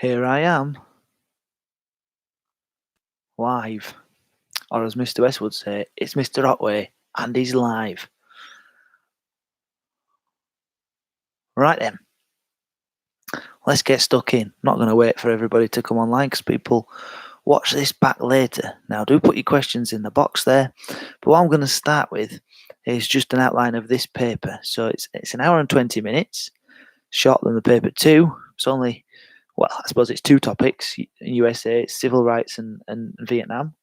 Here I am, live. Or as Mr. West would say, it's Mr. Otway, and he's live. Right then, let's get stuck in. Not going to wait for everybody to come online because people watch this back later. Now, do put your questions in the box there. But what I'm going to start with is just an outline of this paper. So it's an hour and 20 minutes, shorter than the paper 2. It's only, well, I suppose it's 2 topics. In USA, it's civil rights and Vietnam.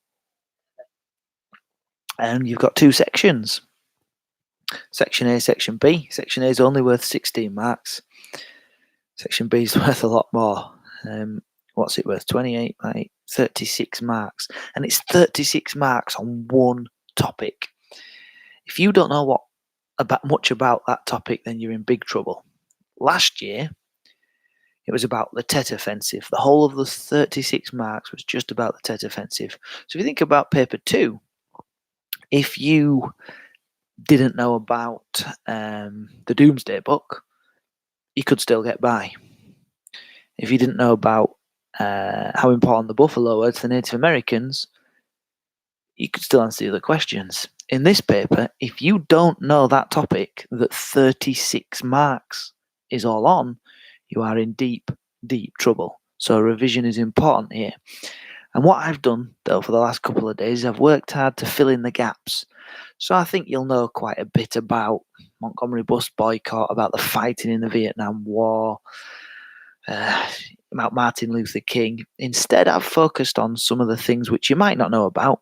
And you've got 2 sections. Section A, Section B. Section A is only worth 16 marks. Section B is worth a lot more. What's it worth? 28, 36 marks. And it's 36 marks on one topic. If you don't know much about that topic, then you're in big trouble. Last year, it was about the Tet Offensive. The whole of the 36 marks was just about the Tet Offensive. So if you think about paper 2, if you didn't know about the Doomsday Book, you could still get by. If you didn't know about how important the buffalo were to the Native Americans, you could still answer the other questions. In this paper, if you don't know that topic that 36 marks is all on, you are in deep, deep trouble. So revision is important here. And what I've done, though, for the last couple of days, I've worked hard to fill in the gaps. So I think you'll know quite a bit about Montgomery bus boycott, about the fighting in the Vietnam War, about Martin Luther King. Instead, I've focused on some of the things which you might not know about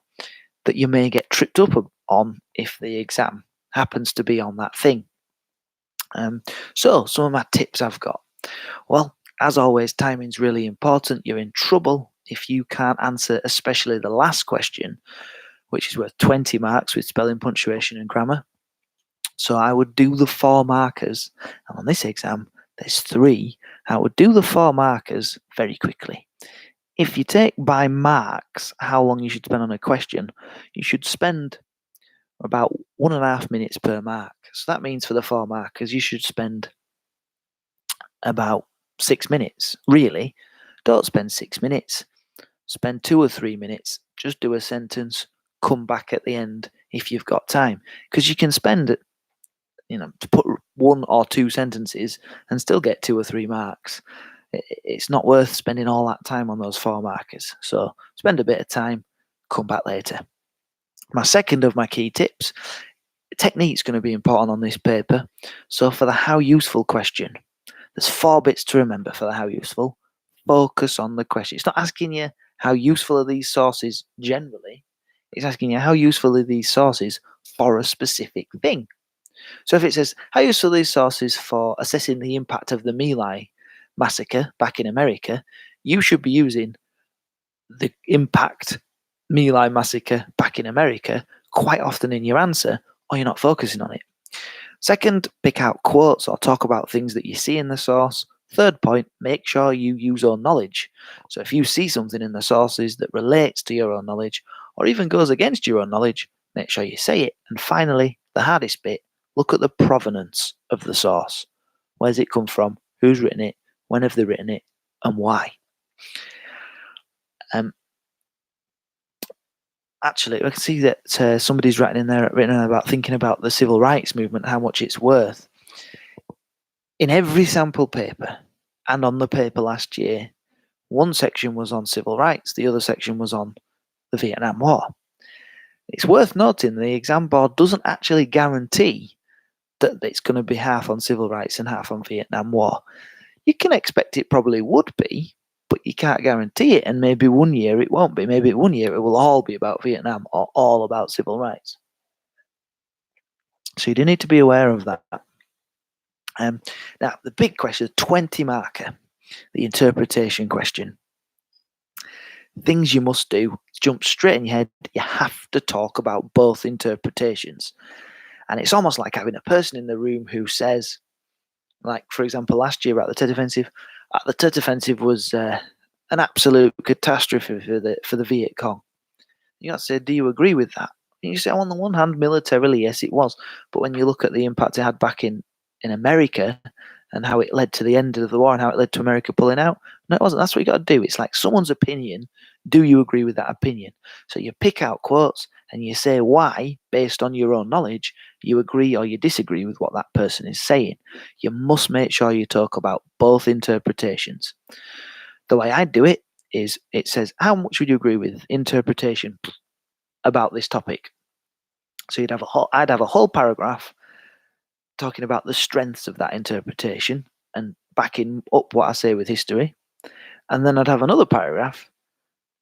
that you may get tripped up on if the exam happens to be on that thing. So some of my tips I've got. Well, as always, timing's really important. You're in trouble if you can't answer, especially the last question, which is worth 20 marks with spelling, punctuation, and grammar. So I would do the 4 markers. And on this exam, there's 3. I would do the 4 markers very quickly. If you take by marks how long you should spend on a question, you should spend about 1.5 minutes per mark. So that means for the 4 markers, you should spend about 6 minutes. Really, don't spend 6 minutes. Spend 2 or 3 minutes. Just do a sentence. Come back at the end if you've got time. Because you can spend, to put 1 or 2 sentences and still get 2 or 3 marks. It's not worth spending all that time on those 4 markers. So spend a bit of time. Come back later. My second of my key tips, technique's going to be important on this paper. So for the how useful question, there's 4 bits to remember for the how useful. Focus on the question. It's not asking you how useful are these sources generally. It's asking you how useful are these sources for a specific thing. So if it says, how useful are these sources for assessing the impact of the My Lai massacre back in America, you should be using the impact My Lai massacre back in America quite often in your answer, or you're not focusing on it. Second, pick out quotes or talk about things that you see in the source. Third point, make sure you use own knowledge. So if you see something in the sources that relates to your own knowledge or even goes against your own knowledge, make sure you say it. And finally, the hardest bit, look at the provenance of the source. Where's it come from? Who's written it? When have they written it? And why? Actually, I can see that somebody's written about thinking about the civil rights movement, how much it's worth. In every sample paper and on the paper last year, one section was on civil rights, the other section was on the Vietnam War. It's worth noting the exam board doesn't actually guarantee that it's going to be half on civil rights and half on Vietnam War. You can expect it probably would be, but you can't guarantee it, and maybe one year it won't be. Maybe one year it will all be about Vietnam or all about civil rights. So you do need to be aware of that. Now, the big question, 20 marker, the interpretation question. Things you must do, jump straight in your head. You have to talk about both interpretations. And it's almost like having a person in the room who says, like, for example, last year about the Tet Offensive, the Tet Offensive was an absolute catastrophe for the Viet Cong. You got to say, do you agree with that? And you say, on the one hand, militarily, yes, it was. But when you look at the impact it had back in America and how it led to the end of the war and how it led to America pulling out, No, it wasn't. That's what you got to do. It's like someone's opinion. Do you agree with that opinion? So you pick out quotes and you say why, based on your own knowledge, you agree or you disagree with what that person is saying. You must make sure you talk about both interpretations. The way I do it is it says, how much would you agree with interpretation about this topic? So I'd have a whole paragraph talking about the strengths of that interpretation and backing up what I say with history. And then I'd have another paragraph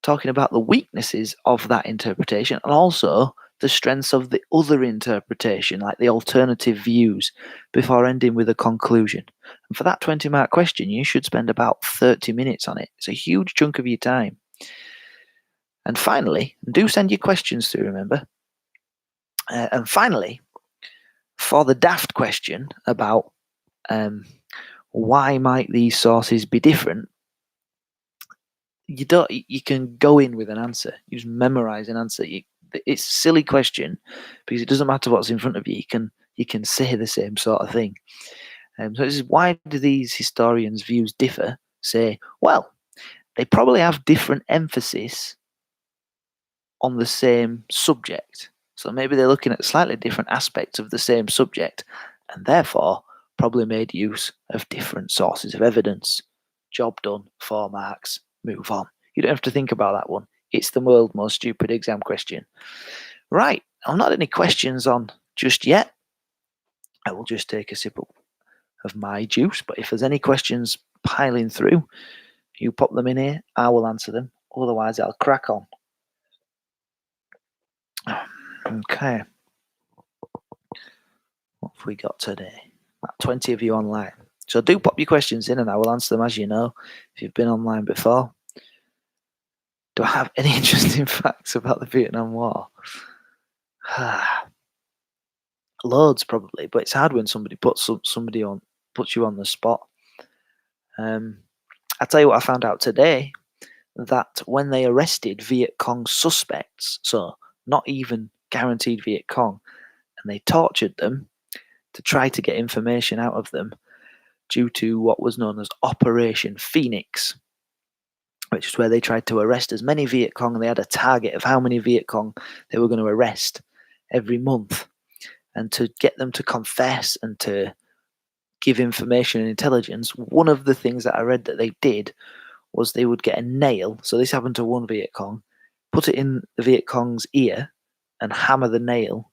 talking about the weaknesses of that interpretation and also the strengths of the other interpretation, like the alternative views, before ending with a conclusion. And for that 20-mark question, you should spend about 30 minutes on it. It's a huge chunk of your time. And finally, do send your questions through, remember. And finally, for the daft question about why might these sources be different, you can go in with an answer. You just memorize an answer. It's a silly question because it doesn't matter what's in front of you. You can say the same sort of thing. So this is why do these historians' views differ? Say, well, they probably have different emphasis on the same subject. So maybe they're looking at slightly different aspects of the same subject, and therefore probably made use of different sources of evidence. Job done, 4 marks, move on. You don't have to think about that one. It's the world's most stupid exam question. Right, I've not had any questions on just yet. I will just take a sip of my juice, but if there's any questions piling through, you pop them in here, I will answer them. Otherwise, I'll crack on. Okay. What have we got today? About 20 of you online. So do pop your questions in and I will answer them as you know, if you've been online before. Do I have any interesting facts about the Vietnam War? Loads probably, but it's hard when somebody puts you on the spot. I tell you what I found out today, that when they arrested Viet Cong suspects, so not even guaranteed Viet Cong, and they tortured them to try to get information out of them due to what was known as Operation Phoenix, which is where they tried to arrest as many Viet Cong, and they had a target of how many Viet Cong they were going to arrest every month. And to get them to confess and to give information and intelligence, one of the things that I read that they did was they would get a nail. So this happened to one Viet Cong, put it in the Viet Cong's ear and hammer the nail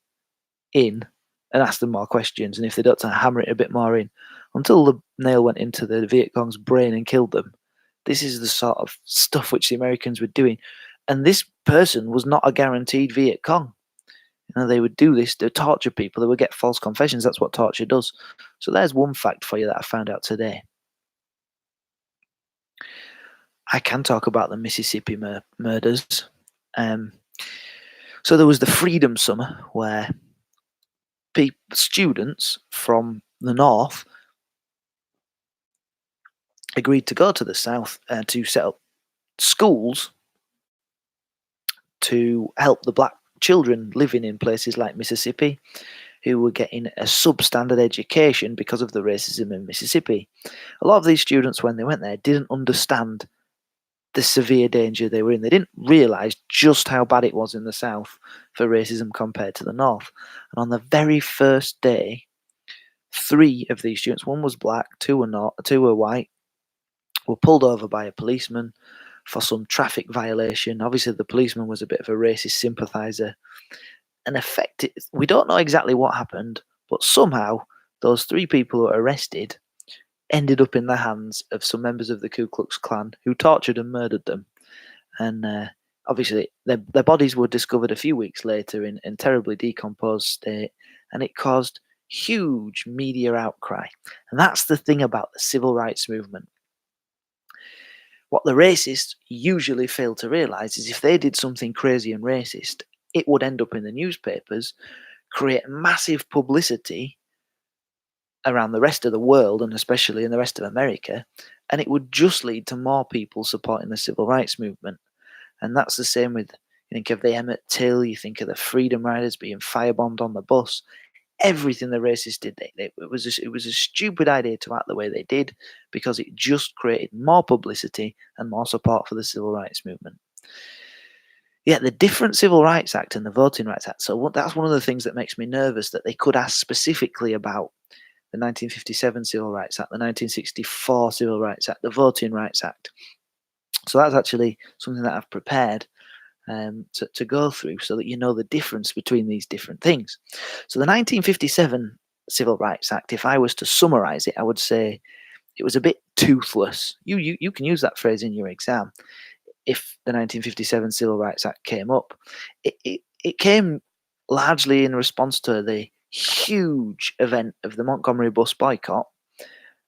in and ask them more questions. And if they don't, to hammer it a bit more in until the nail went into the Viet Cong's brain and killed them. This is the sort of stuff which the Americans were doing. And this person was not a guaranteed Viet Cong. They would do this to torture people. They would get false confessions. That's what torture does. So there's one fact for you that I found out today. I can talk about the Mississippi murders. So there was the Freedom Summer where students from the North agreed to go to the South to set up schools to help the black children living in places like Mississippi who were getting a substandard education because of the racism in Mississippi. A lot of these students, when they went there, didn't understand the severe danger they were in. They didn't realise just how bad it was in the South for racism compared to the North. And on the very first day, 3 of these students, one was black, 2 were white, were pulled over by a policeman for some traffic violation. Obviously, the policeman was a bit of a racist sympathiser. And we don't know exactly what happened, but somehow those 3 people who were arrested ended up in the hands of some members of the Ku Klux Klan who tortured and murdered them. And obviously, their bodies were discovered a few weeks later in terribly decomposed state, and it caused huge media outcry. And that's the thing about the civil rights movement. What the racists usually fail to realize is if they did something crazy and racist, it would end up in the newspapers, create massive publicity around the rest of the world and especially in the rest of America, and it would just lead to more people supporting the civil rights movement. And that's the same with, you think of the Emmett Till, you think of the Freedom Riders being firebombed on the bus. everything the racists did. It was a stupid idea to act the way they did because it just created more publicity and more support for the civil rights movement. Yeah, the different Civil Rights Act and the Voting Rights Act. So that's one of the things that makes me nervous, that they could ask specifically about the 1957 Civil Rights Act, the 1964 Civil Rights Act, the Voting Rights Act. So that's actually something that I've prepared to go through so that you know the difference between these different things. So the 1957 Civil Rights Act, if I was to summarize it, I would say it was a bit toothless. You can use that phrase in your exam. If the 1957 Civil Rights Act came up, it came largely in response to the huge event of the Montgomery bus boycott,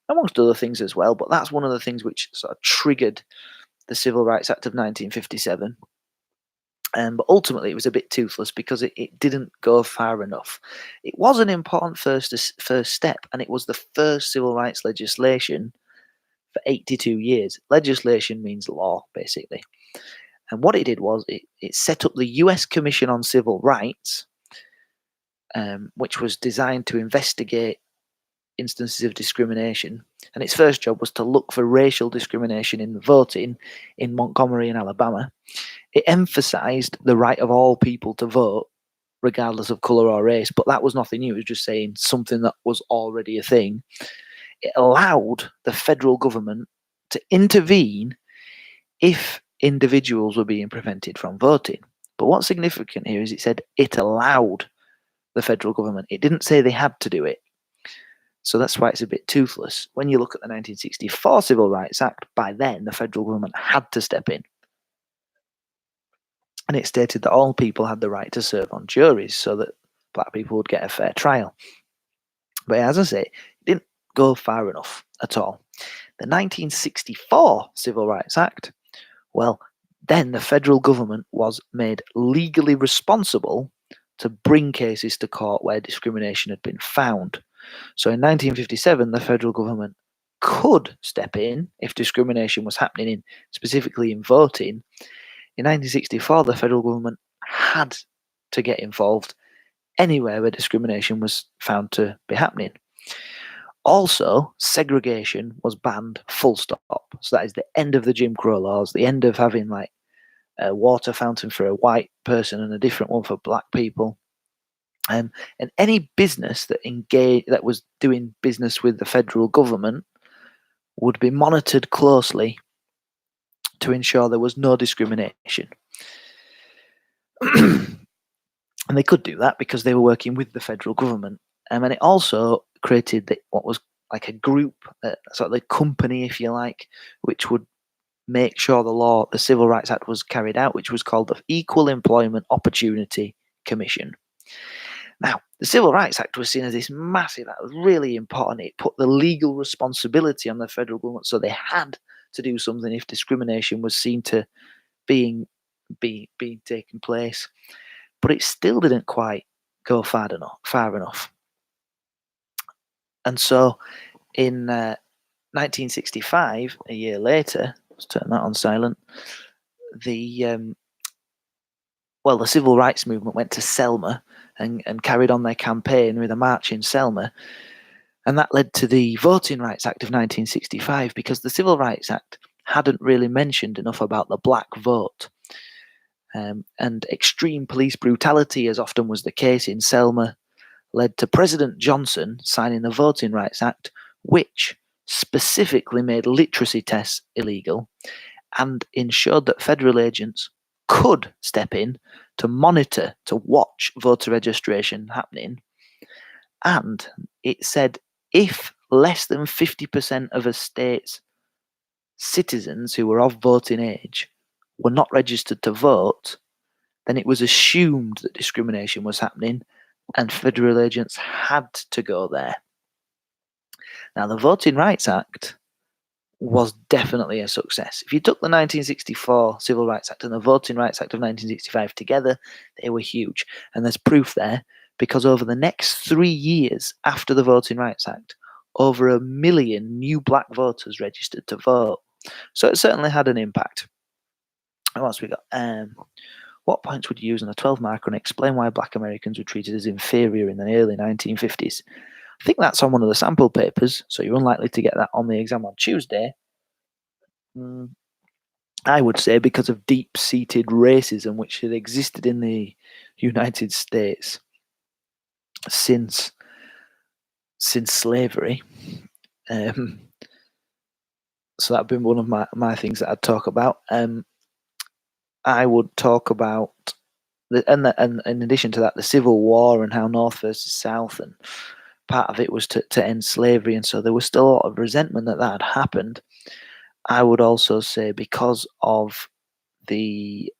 amongst other things as well. But that's one of the things which sort of triggered the Civil Rights Act of 1957. But ultimately, it was a bit toothless because it didn't go far enough. It was an important first step, and it was the first civil rights legislation for 82 years. Legislation means law, basically. And what it did was it set up the US Commission on Civil Rights, which was designed to investigate instances of discrimination. And its first job was to look for racial discrimination in voting in Montgomery and Alabama. It emphasized the right of all people to vote, regardless of color or race, but that was nothing new. It was just saying something that was already a thing. It allowed the federal government to intervene if individuals were being prevented from voting. But what's significant here is it said it allowed the federal government. It didn't say they had to do it. So that's why it's a bit toothless. When you look at the 1964 Civil Rights Act, by then the federal government had to step in. And it stated that all people had the right to serve on juries so that black people would get a fair trial. But as I say, it didn't go far enough at all. The 1964 Civil Rights Act, well, then the federal government was made legally responsible to bring cases to court where discrimination had been found. So in 1957, the federal government could step in if discrimination was happening specifically in voting. In 1964, the federal government had to get involved anywhere where discrimination was found to be happening. Also, segregation was banned full stop. So that is the end of the Jim Crow laws, the end of having like a water fountain for a white person and a different one for black people. And any business that was doing business with the federal government would be monitored closely to ensure there was no discrimination. And they could do that because they were working with the federal government. And it also created what was like a group, sort of the company, if you like, which would make sure the Civil Rights Act was carried out, which was called the Equal Employment Opportunity Commission. Now, the Civil Rights Act was seen as this massive, that was really important. It put the legal responsibility on the federal government, so they had to do something if discrimination was seen to being taking place. But it still didn't quite go far enough. And so in 1965, a year later, let's turn that on silent, the civil rights movement went to Selma and carried on their campaign with a march in Selma. And that led to the Voting Rights Act of 1965, because the Civil Rights Act hadn't really mentioned enough about the black vote. And extreme police brutality, as often was the case in Selma, led to President Johnson signing the Voting Rights Act, which specifically made literacy tests illegal and ensured that federal agents could step in to monitor, to watch voter registration happening. And it said if less than 50% of a state's citizens who were of voting age were not registered to vote, then it was assumed that discrimination was happening and federal agents had to go there. Now, the Voting Rights Act was definitely a success. If you took the 1964 Civil Rights Act and the Voting Rights Act of 1965 together, they were huge. And there's proof there, because over the next 3 years after the Voting Rights Act, over 1 million new black voters registered to vote. So it certainly had an impact. What else we got? What points would you use on a 12 marker and explain why black Americans were treated as inferior in the early 1950s? I think that's on one of the sample papers, so you're unlikely to get that on the exam on Tuesday. Mm, I would say because of deep-seated racism which had existed in the United States since slavery. So that'd been one of my things that I'd talk about. I would talk about and in addition to that, the Civil War and how North versus South, and part of it was to end slavery, and so there was still a lot of resentment that had happened. I would also say because of the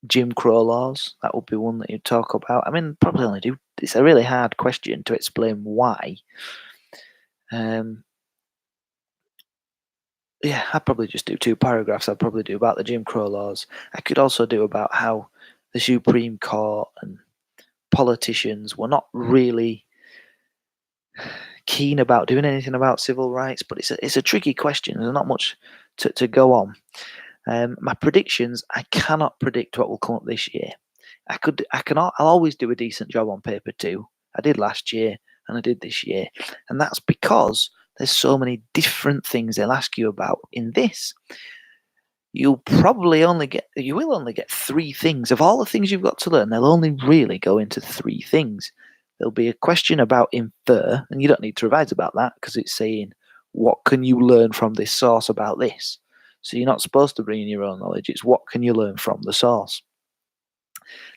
Jim Crow laws, that would be one that you'd talk about. I mean, probably only do. It's a really hard question to explain why. Yeah, I'd probably just do 2 paragraphs. I'd probably do about the Jim Crow laws. I could also do about how the Supreme Court and politicians were not really keen about doing anything about civil rights, but it's a tricky question. There's not much to go on. My predictions, I cannot predict what will come up this year. I'll always do a decent job on paper 2. I did last year and I did this year, and that's because there's so many different things they'll ask you about in this. You will only get 3 things of all the things you've got to learn. They'll only really go into 3 things. There'll be a question about infer, and you don't need to revise about that because it's saying what can you learn from this source about this. So you're not supposed to bring in your own knowledge. It's what can you learn from the source.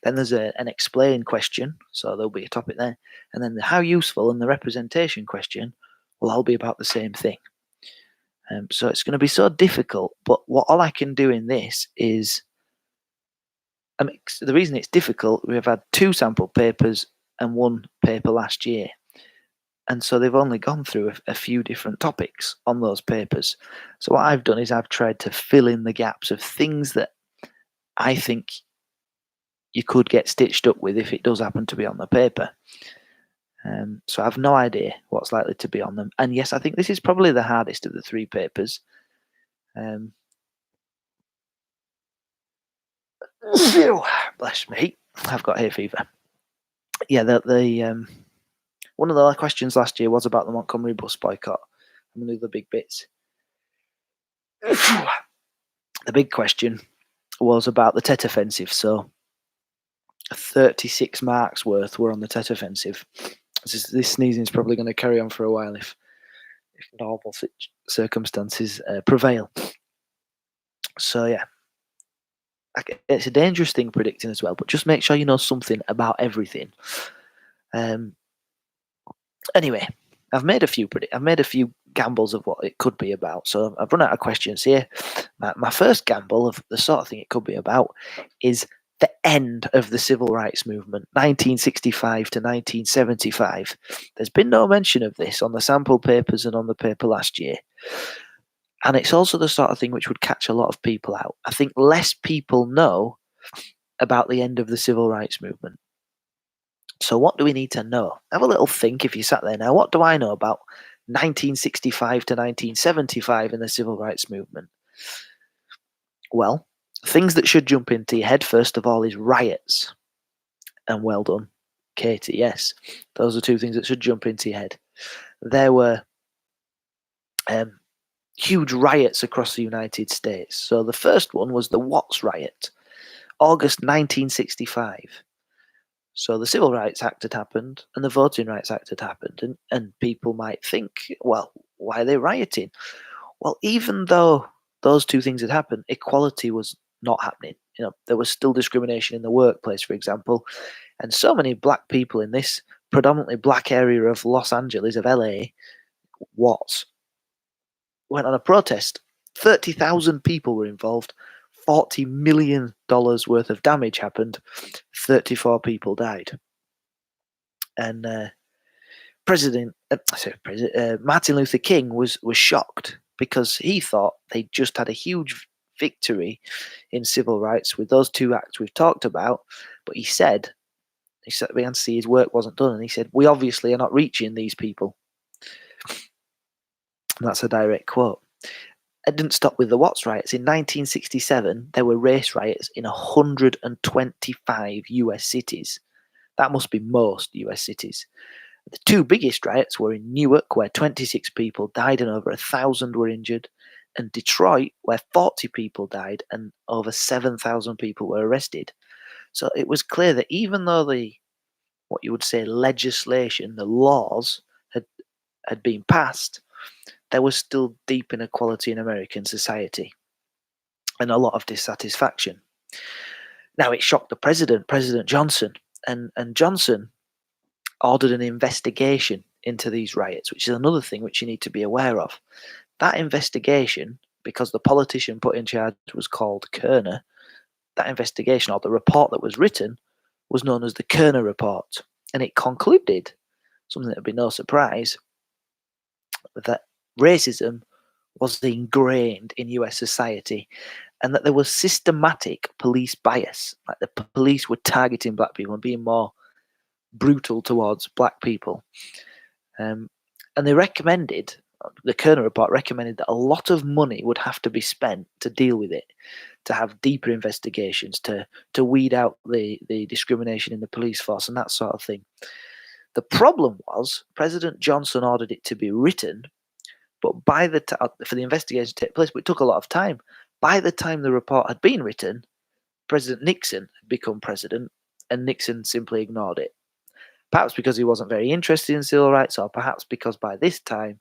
Then there's an explain question, so there'll be a topic there, and then the how useful and the representation question will all be about the same thing. So it's going to be so difficult, but all I can do in this is, the reason it's difficult, we've had 2 sample papers and 1 paper last year, and so they've only gone through a few different topics on those papers. So what I've done is I've tried to fill in the gaps of things that I think you could get stitched up with if it does happen to be on the paper. So I have no idea what's likely to be on them. And yes, I think this is probably the hardest of the 3 papers. Bless me, I've got hay fever. Yeah, the one of the questions last year was about the Montgomery bus boycott. And one of the big bits. The big question was about the Tet Offensive. So 36 marks worth were on the Tet Offensive. This sneezing is probably going to carry on for a while if normal circumstances prevail. So yeah, it's a dangerous thing predicting as well, but just make sure you know something about everything. Anyway, I've made a few gambles of what it could be about. So I've run out of questions here. My first gamble of the sort of thing it could be about is the end of the civil rights movement, 1965 to 1975. There's been no mention of this on the sample papers and on the paper last year. And it's also the sort of thing which would catch a lot of people out. I think less people know about the end of the civil rights movement. So what do we need to know? Have a little think if you sat there now. What do I know about 1965 to 1975 in the civil rights movement? Well, things that should jump into your head, first of all, is riots. And well done, Katie. Yes, those are 2 things that should jump into your head. There were huge riots across the United States. So the first one was the Watts riot, August 1965. So the Civil Rights Act had happened and the Voting Rights Act had happened. And people might think, well, why are they rioting? Well, even though those 2 things had happened, equality was not happening. There was still discrimination in the workplace, for example. And so many black people in this predominantly black area of Los Angeles, of LA, Watts, went on a protest. 30,000 people were involved. $40 million worth of damage happened. 34 people died. And Martin Luther King was shocked because he thought they just had a huge victory in civil rights with those 2 acts we've talked about. But he began to see his work wasn't done, and he said, "We obviously are not reaching these people." And that's a direct quote. It didn't stop with the Watts riots. In 1967, there were race riots in 125 US cities. That must be most US cities. The two biggest riots were in Newark, where 26 people died and over 1,000 were injured, and Detroit, where 40 people died and over 7,000 people were arrested. So it was clear that even though what you would say legislation, the laws had been passed, there was still deep inequality in American society and a lot of dissatisfaction. Now it shocked the president, President Johnson, and Johnson ordered an investigation into these riots, which is another thing which you need to be aware of. That investigation, because the politician put in charge was called Kerner, that investigation, or the report that was written, was known as the Kerner Report. And it concluded, something that would be no surprise, that racism was ingrained in US society and that there was systematic police bias. Like the police were targeting black people and being more brutal towards black people. And they recommended, the Kerner report recommended that a lot of money would have to be spent to deal with it, to have deeper investigations, to weed out the discrimination in the police force and that sort of thing. The problem was President Johnson ordered it to be written, but by the time for the investigation to take place, but it took a lot of time. By the time the report had been written, President Nixon had become president, and Nixon simply ignored it. Perhaps because he wasn't very interested in civil rights, or perhaps because by this time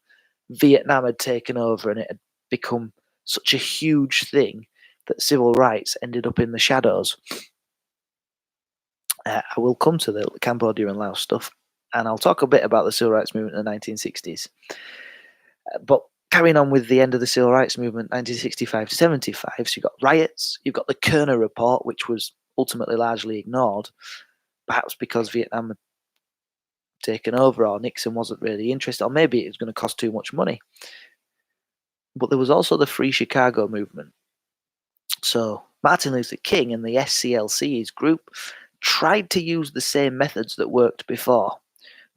Vietnam had taken over and it had become such a huge thing that civil rights ended up in the shadows. I will come to the Cambodia and Laos stuff, and I'll talk a bit about the civil rights movement in the 1960s. But carrying on with the end of the civil rights movement, 1965 to 75, so you've got riots, you've got the Kerner report, which was ultimately largely ignored, perhaps because Vietnam had taken over or Nixon wasn't really interested, or maybe it was going to cost too much money. But there was also the Free Chicago movement. So Martin Luther King and the SCLC, his group, tried to use the same methods that worked before,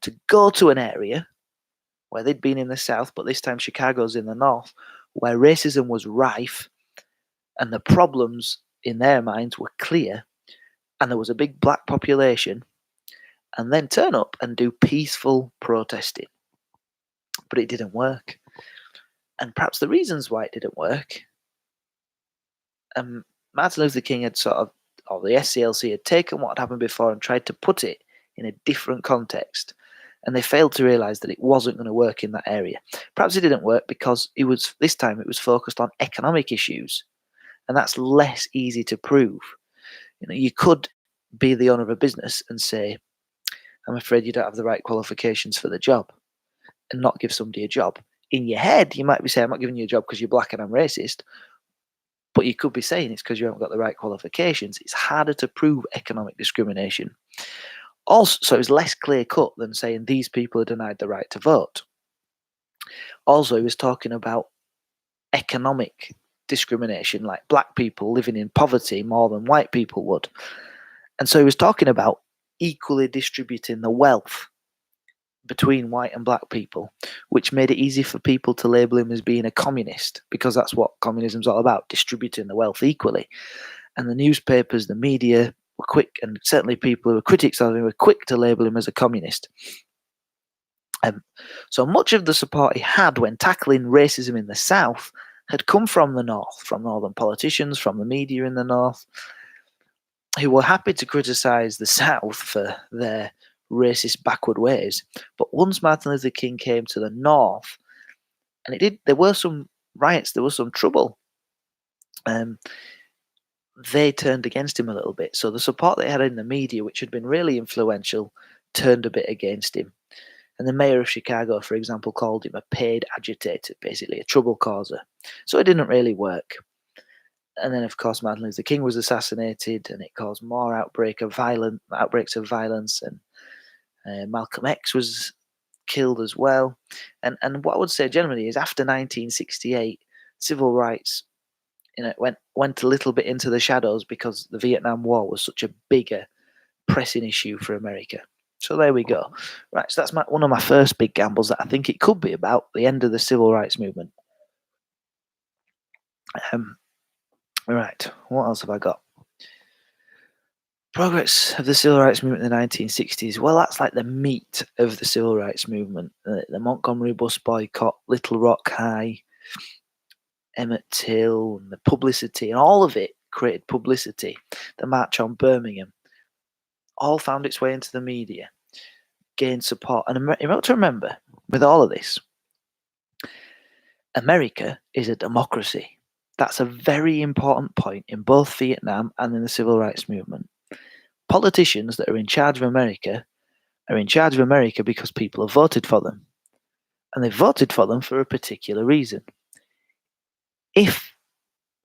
to go to an area where they'd been in the South, but this time Chicago's in the North, where racism was rife and the problems in their minds were clear, and there was a big black population, and then turn up and do peaceful protesting. But it didn't work. And perhaps the reasons why it didn't work, Martin Luther King had or the SCLC had taken what had happened before and tried to put it in a different context. And they failed to realize that it wasn't going to work in that area. Perhaps it didn't work because this time it was focused on economic issues, and that's less easy to prove. You could be the owner of a business and say, "I'm afraid you don't have the right qualifications for the job," and not give somebody a job. In your head, you might be saying, "I'm not giving you a job because you're black and I'm racist," but you could be saying it's because you haven't got the right qualifications. It's harder to prove economic discrimination. Also, so it was less clear cut than saying these people are denied the right to vote. Also, he was talking about economic discrimination, like black people living in poverty more than white people would. And so he was talking about equally distributing the wealth between white and black people, which made it easy for people to label him as being a communist, because that's what communism's all about, distributing the wealth equally. And the newspapers, the media were quick, and certainly people who were critics of him were quick to label him as a communist. So much of the support he had when tackling racism in the South had come from the North, from northern politicians, from the media in the North, who were happy to criticize the South for their racist backward ways. But once Martin Luther King came to the North, and there were some riots, there was some trouble, they turned against him a little bit. So the support they had in the media, which had been really influential, turned a bit against him. And the mayor of Chicago, for example, called him a paid agitator, basically a trouble causer. So it didn't really work. And then, of course, Martin Luther King was assassinated, and it caused more outbreaks of violence. And Malcolm X was killed as well. And what I would say generally is after 1968, civil rights went a little bit into the shadows because the Vietnam War was such a bigger pressing issue for America. So there we go. Right, so that's one of my first big gambles that I think it could be about the end of the civil rights movement. Right, what else have I got? Progress of the civil rights movement in the 1960s. Well, that's like the meat of the civil rights movement. The Montgomery bus boycott, Little Rock High, Emmett Till, and the publicity, and all of it created publicity. The March on Birmingham all found its way into the media, gained support. And you have to remember, with all of this, America is a democracy. That's a very important point in both Vietnam and in the civil rights movement. Politicians that are in charge of America are in charge of America because people have voted for them. And they've voted for them for a particular reason. If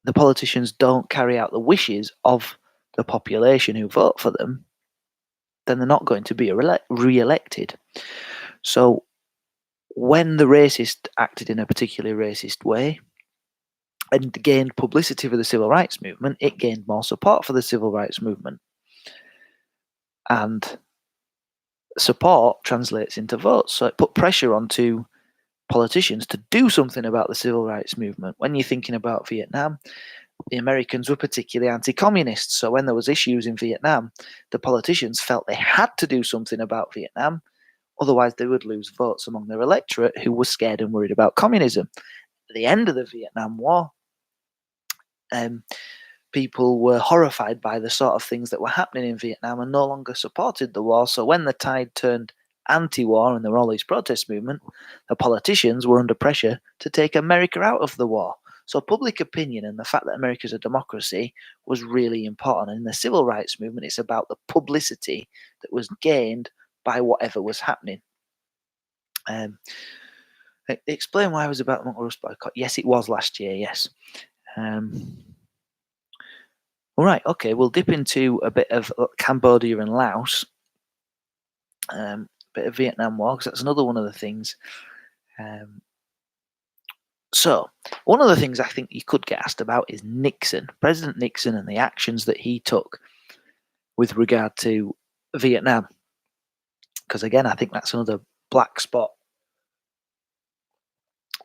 the politicians don't carry out the wishes of the population who vote for them, then they're not going to be re-elected. So when the racist acted in a particularly racist way and gained publicity for the civil rights movement, it gained more support for the civil rights movement. And support translates into votes. So it put pressure onto politicians to do something about the civil rights movement. When you're thinking about Vietnam, the Americans were particularly anti-communist. So when there was issues in Vietnam, the politicians felt they had to do something about Vietnam. Otherwise, they would lose votes among their electorate who was scared and worried about communism. At the end of the Vietnam War, people were horrified by the sort of things that were happening in Vietnam and no longer supported the war. So when the tide turned anti-war and there were all these protest movement, the politicians were under pressure to take America out of the war. So public opinion and the fact that America is a democracy was really important. And in the civil rights movement, it's about the publicity that was gained by whatever was happening. Explain why I was about the Montgomery boycott. Yes, it was last year. Yes. All right. Okay. We'll dip into a bit of Cambodia and Laos. A bit of Vietnam War, because that's another one of the things. So, one of the things I think you could get asked about is Nixon, President Nixon, and the actions that he took with regard to Vietnam. Because again, I think that's another black spot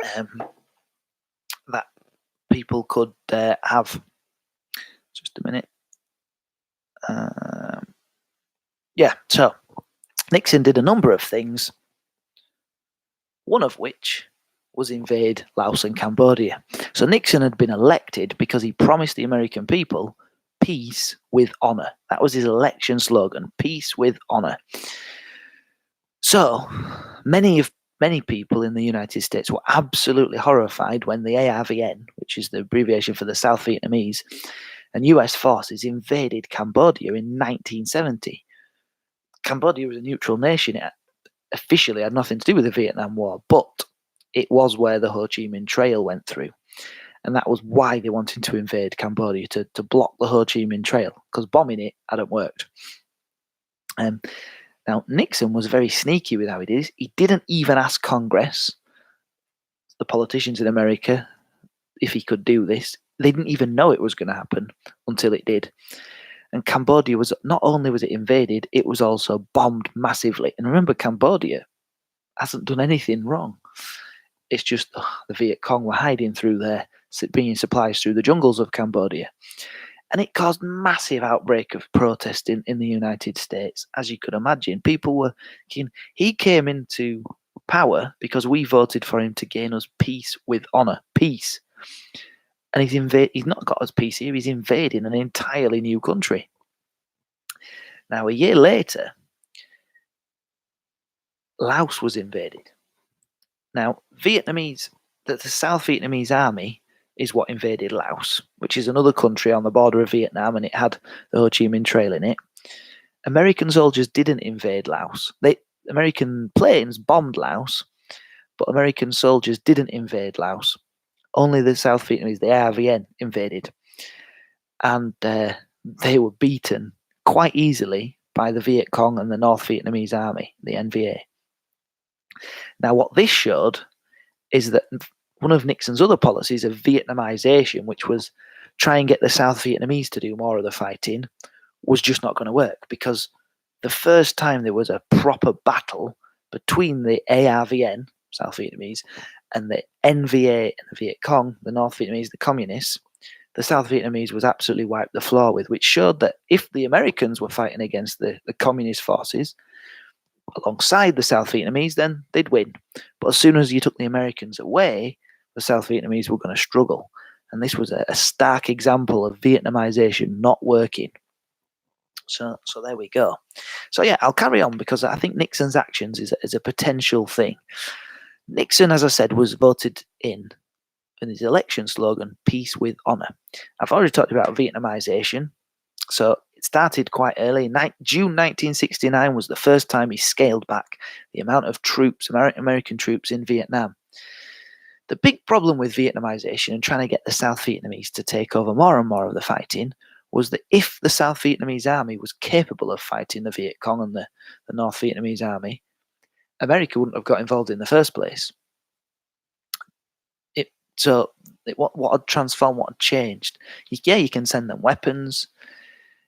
that people could have. Just a minute. So Nixon did a number of things, one of which was invade Laos and Cambodia. So Nixon had been elected because he promised the American people peace with honor. That was his election slogan, peace with honor. So many people in the United States were absolutely horrified when the ARVN, which is the abbreviation for the South Vietnamese, and US forces invaded Cambodia in 1970. Cambodia was a neutral nation. It officially had nothing to do with the Vietnam War, but it was where the Ho Chi Minh Trail went through. And that was why they wanted to invade Cambodia, to block the Ho Chi Minh Trail, because bombing it hadn't worked. Now, Nixon was very sneaky with how he did this. He didn't even ask Congress, the politicians in America, if he could do this. They didn't even know it was going to happen until it did. And Cambodia was, not only was it invaded, it was also bombed massively. And remember, Cambodia hasn't done anything wrong. It's just the Viet Cong were hiding through there, bringing supplies through the jungles of Cambodia. And it caused massive outbreak of protest in the United States, as you could imagine. People were thinking, he came into power because we voted for him to gain us peace with honor. Peace. And he's not got us peace here, he's invading an entirely new country. Now, a year later, Laos was invaded. Now, the South Vietnamese army is what invaded Laos, which is another country on the border of Vietnam, and it had the Ho Chi Minh Trail in it. American soldiers didn't invade Laos. American planes bombed Laos, but American soldiers didn't invade Laos. Only the South Vietnamese, the ARVN, invaded. And they were beaten quite easily by the Viet Cong and the North Vietnamese army, the NVA. Now, what this showed is that one of Nixon's other policies of Vietnamization, which was try and get the South Vietnamese to do more of the fighting, was just not going to work, because the first time there was a proper battle between the ARVN, South Vietnamese, and the NVA and the Viet Cong, the North Vietnamese, the communists, the South Vietnamese was absolutely wiped the floor with, which showed that if the Americans were fighting against the communist forces alongside the South Vietnamese, then they'd win. But as soon as you took the Americans away, the South Vietnamese were going to struggle. And this was a stark example of Vietnamization not working. So there we go. So yeah, I'll carry on because I think Nixon's actions is a potential thing. Nixon, as I said, was voted in his election slogan, peace with honor. I've already talked about Vietnamization. So it started quite early. June 1969 was the first time he scaled back the amount of troops, American troops in Vietnam. The big problem with Vietnamization and trying to get the South Vietnamese to take over more and more of the fighting was that if the South Vietnamese army was capable of fighting the Viet Cong and the North Vietnamese army, America wouldn't have got involved in the first place. What had transformed, what had changed? Yeah, you can send them weapons.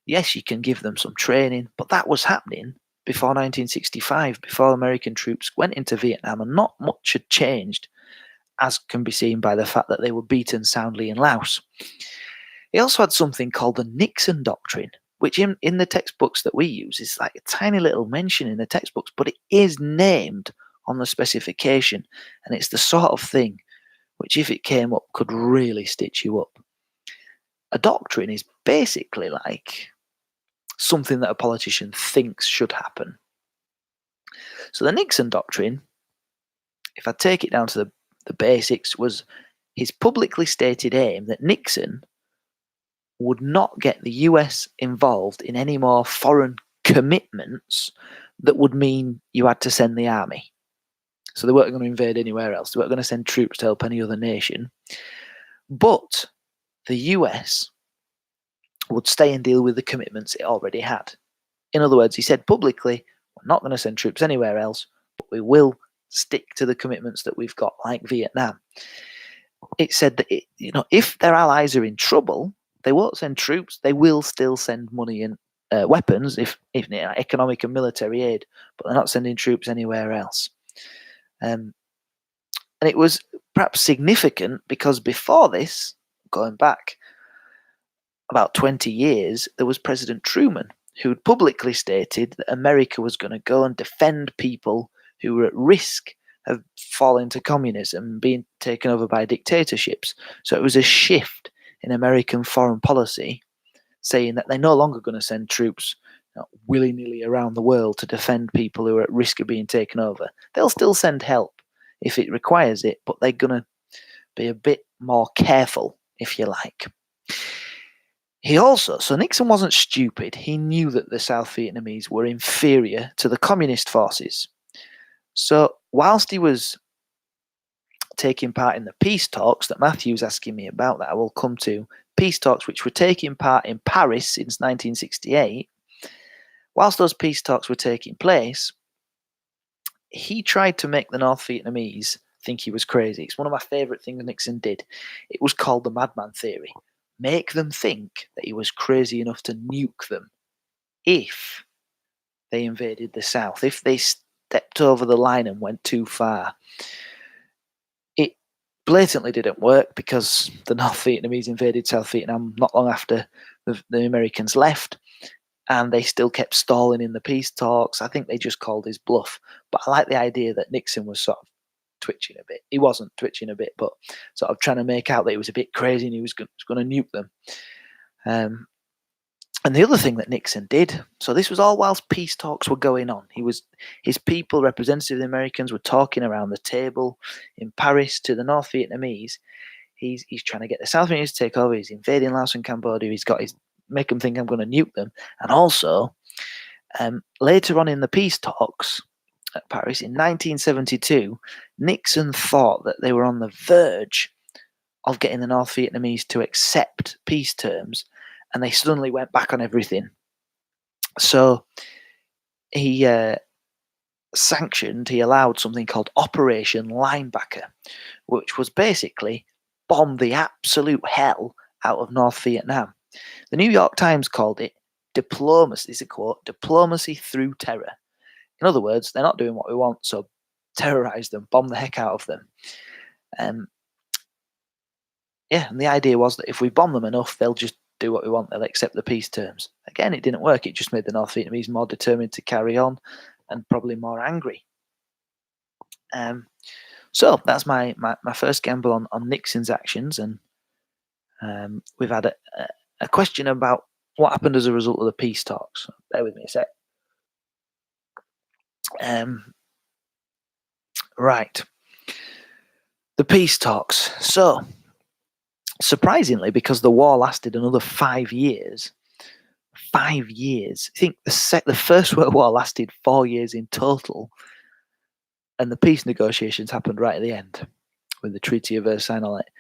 Yes, you can give them some training, but that was happening before 1965, before American troops went into Vietnam, and not much had changed, as can be seen by the fact that they were beaten soundly in Laos. He also had something called the Nixon Doctrine, which in the textbooks that we use is like a tiny little mention in the textbooks, but it is named on the specification, and it's the sort of thing which, if it came up, could really stitch you up. A doctrine is basically like something that a politician thinks should happen. So the Nixon Doctrine, if I take it down to the basics, was his publicly stated aim that Nixon would not get the US involved in any more foreign commitments that would mean you had to send the army. So they weren't going to invade anywhere else. They weren't going to send troops to help any other nation. But the US would stay and deal with the commitments it already had. In other words, he said publicly, we're not going to send troops anywhere else, but we will stick to the commitments that we've got, like Vietnam. It said that if their allies are in trouble, they won't send troops. They will still send money and weapons, if economic and military aid, but they're not sending troops anywhere else. And it was perhaps significant because before this, going back about 20 years, there was President Truman, who had publicly stated that America was going to go and defend people who were at risk of falling to communism and being taken over by dictatorships. So it was a shift in American foreign policy, saying that they're no longer going to send troops willy-nilly around the world to defend people who are at risk of being taken over. They'll still send help if it requires it, but they're going to be a bit more careful, if you like. So Nixon wasn't stupid. He knew that the South Vietnamese were inferior to the communist forces. So whilst he was taking part in the peace talks that Matthew's asking me about, that I will come to, peace talks which were taking part in Paris since 1968, whilst those peace talks were taking place, he tried to make the North Vietnamese think he was crazy. It's one of my favourite things Nixon did. It was called the madman theory. Make them think that he was crazy enough to nuke them if they invaded the South, if they stepped over the line and went too far. It blatantly didn't work because the North Vietnamese invaded South Vietnam not long after the Americans left, and they still kept stalling in the peace talks. I think they just called his bluff. But I like the idea that Nixon was sort of twitching a bit. He wasn't twitching a bit, but sort of trying to make out that he was a bit crazy and he was going to nuke them. And the other thing that Nixon did, so this was all whilst peace talks were going on. His people, representatives of the Americans, were talking around the table in Paris to the North Vietnamese. He's trying to get the South Vietnamese to take over. He's invading Laos and Cambodia. Make them think I'm going to nuke them. And also, later on in the peace talks at Paris in 1972, Nixon thought that they were on the verge of getting the North Vietnamese to accept peace terms, and they suddenly went back on everything. So he allowed something called Operation Linebacker, which was basically bomb the absolute hell out of North Vietnam. The New York Times called it diplomacy. This is a quote: diplomacy through terror. In other words, they're not doing what we want, so terrorize them, bomb the heck out of them. Um, yeah, and the idea was that if we bomb them enough, they'll just do what we want. They'll accept the peace terms. Again, it didn't work. It just made the North Vietnamese more determined to carry on and probably more angry. So that's my first gamble on Nixon's actions. And we've had a question about what happened as a result of the peace talks. Bear with me a sec. Right. The peace talks. So, surprisingly, because the war lasted another 5 years, 5 years. I think the First World War lasted 4 years in total, and the peace negotiations happened right at the end with the Treaty of Versailles and all that.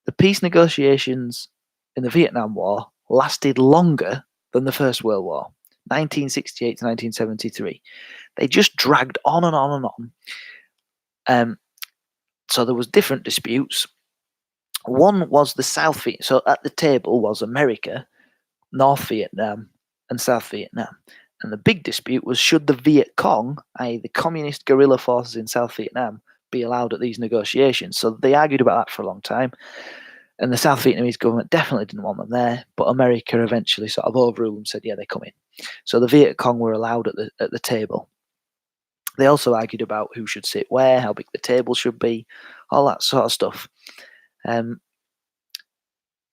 The peace negotiations in the Vietnam War lasted longer than the First World War, 1968 to 1973. They just dragged on and on and on. So there was different disputes. One was the South Vietnam. So at the table was America, North Vietnam, and South Vietnam. And the big dispute was, should the Viet Cong, i.e. the communist guerrilla forces in South Vietnam, be allowed at these negotiations? So they argued about that for a long time. And the South Vietnamese government definitely didn't want them there, but America eventually sort of overruled and said, yeah, they come in. So the Viet Cong were allowed at the table. They also argued about who should sit where, how big the table should be, all that sort of stuff.